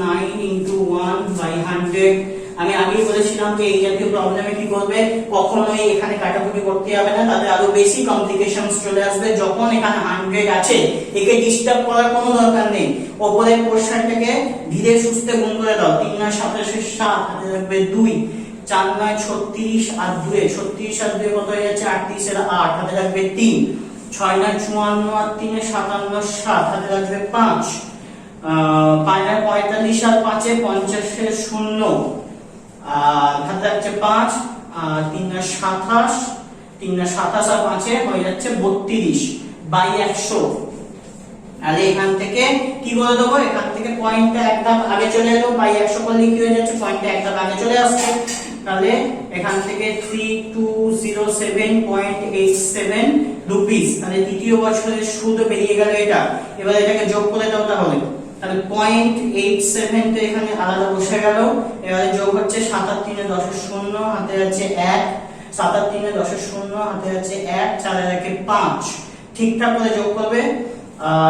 9 * 1/100। আমি আগেই বলেছিলাম যে এই জাতীয় প্রবলেমে কি করবে, কখনোই এখানে কাটাকুটি করতে হবে না, তাতে আরো বেশি কমপ্লিকেশনস চলে আসবে। যখন এখানে 100 আছে, একে ডিস্টার্ব করার কোনো দরকার নেই, উপরের পোরশনটাকে ধীরে সুস্থে গুণ করে দাও। 3 9 27 7 হাতে রাখবে 2, 4 9 36 আর 2 36 আর 2 কত হয়ে যাচ্ছে 38 এর 8 হাতে রাখবে 3, 6 9 54 আর 3 57 7 হাতে রাখবে 5, 5 9 45 আর 5 50 এর 0 আর হাতে রাখছে 5, আর 3 9 27, 3 9 27 আর 5 হয়ে যাচ্ছে 32 বাই 100। আর এখান থেকে কি বলে দেবো, এখান থেকে পয়েন্টটা এক ধাপ আগে চলে এলো, বাই 100 করলে কি হয়ে যাচ্ছে, পয়েন্টটা এক ধাপ আগে চলে আসছে। তাহলে এখান থেকে 3207.87 রুপিস, তাহলে দ্বিতীয় বছরের সুদ বেরিয়ে গেল এটা। এবার এটাকে যোগ করে দাও, তাহলে 0.87 তো এখানে আলাদা বসে গেল। এবারে যোগ হচ্ছে 7 আর 3 10 এর 0 হাতে আছে 1, 7 আর 3 10 এর 0 হাতে আছে 1, 4 আর 1 5, ঠিকঠাক করে যোগ করবে।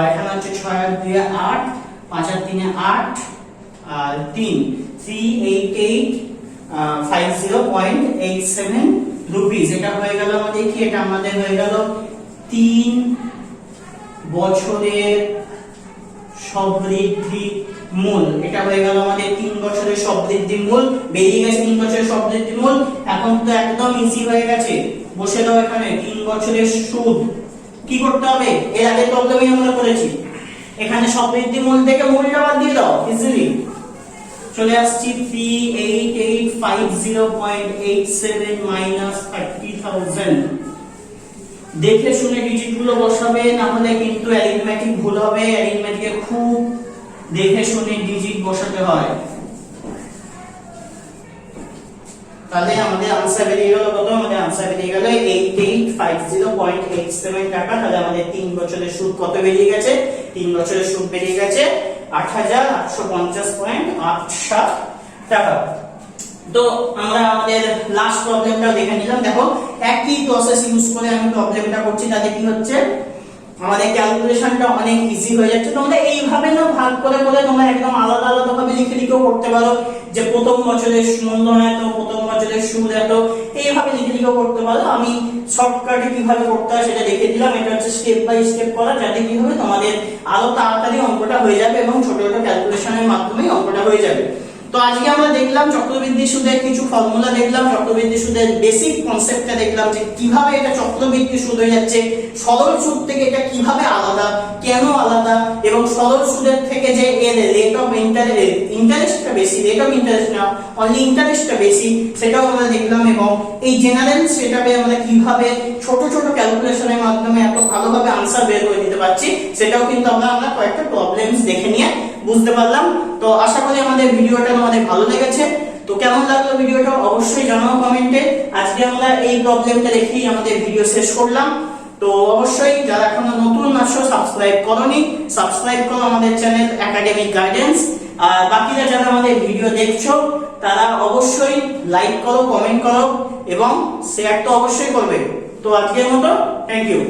এখানে হচ্ছে 6 আর 2 8, 5 আর 3 8 আর 3 38850.87 রুপিস। এটা হয়ে গেল আমাদের কি, এটা আমাদের হয়ে গেল 3 বছরের সবৃদ্ধি মূল। এটা হয়ে গেল আমাদের 3 বছরের সবৃদ্ধি মূল, বেরিয়ে গেছে 3 বছরের সবৃদ্ধি মূল। এখন তো একদম ইজি হয়ে গেছে, বসে দাও এখানে 3 বছরের সুদ। কি করতে হবে, এর আগে প্রবলেমই আমরা করেছি, এখানে সবৃদ্ধি মূল থেকে মূলটা বাদ দিয়ে দাও, ইজিলি চলে আসছি 38850.87 মাইনাস 30,000। দেখে শুনে ডিজিট গুলো বসাবে, না হলে কিন্তু অ্যারিথমেটিক ভুল হবে। অ্যারিথমেটিকে খুব দেখে শুনে ডিজিট বসাতে হয়। তাহলে আমাদের आंसर বেরিয়ে গেল কত, আমাদের आंसर বেরিয়ে গেল 8850.87 টাকা। তাহলে আমাদের 3 বছরের সুদ কত বেরিয়ে গেছে, 3 বছরের সুদ বেরিয়ে গেছে 8850.87 টাকা। তো আমরা আমাদের লাস্ট প্রবলেমটা দেখে নিলাম। দেখো একই প্রসেস ইউজ করে আমি প্রবলেমটা করছি, তাতে কি হচ্ছে, আমাদের ক্যালকুলেশনটা অনেক ইজি হয়ে যাচ্ছে। তোমরা এইভাবে না ভাগ করে করে তোমরা একদম আলাদা আলাদা ভাবে লিখে লিখেও করতে পারো, যে প্রথম বছরের মূলধন এত, প্রথম বছরের সুদ এত, এইভাবে লিখে লিখেও করতে পারো। আমি শর্টকাটে কিভাবে করতে হয় সেটা দেখে দিলাম। এটা হচ্ছে স্টেপ বাই স্টেপ করা, যাতে কি হবে তোমাদের আরো তাড়াতাড়ি অঙ্কটা হয়ে যাবে এবং ছোট ছোট ক্যালকুলেশনের মাধ্যমে অঙ্কটা হয়ে যাবে। তো আজকে আমরা দেখলাম চক্রবৃদ্ধি সুদের কিছু ফর্মুলা দেখলাম, চক্রবৃদ্ধি সুদের বেসিক কনসেপ্টটা দেখলাম, যে কিভাবে এটা চক্রবৃদ্ধি সুদ হয়ে যাচ্ছে, সরল সুদ থেকে এটা কিভাবে আলাদা, কেন আলাদা, এবং সরল সুদের থেকে যে এর রেট অফ ইন্টারেস্টটা বেশি, রেট অফ ইন্টারেস্ট না অনলি ইন্টারেস্টটা বেশি, সেটাও আমরা দেখলাম। এবং এই জেনারেল সেটাবে আমরা কিভাবে ছোট ছোট ক্যালকুলেশনের মাধ্যমে এত ভালোভাবে আনসার বের করে দিতে পারছি, সেটাও কিন্তু আমরা কয়েকটা প্রবলেমস দেখে নিয়ে বুঝতে পারলাম। তো আশা করি আমাদের ভিডিওটা তোমাদের ভালো লেগেছে। তো কেমন লাগলো ভিডিওটা অবশ্যই জানাও কমেন্টে। আজকে আমরা এই প্রবলেমটা দেখেই আমাদের ভিডিও শেষ করলাম। তো অবশ্যই যারা এখনো নতুন আছো সাবস্ক্রাইব করোনি, সাবস্ক্রাইব করো আমাদের চ্যানেল একাডেমিক গাইডেন্স। আর বাকিরা যারা আমাদের ভিডিও দেখছো তারা অবশ্যই লাইক করো, কমেন্ট করো এবং শেয়ার তো অবশ্যই করবে। তো আজকের মতো থ্যাংক ইউ।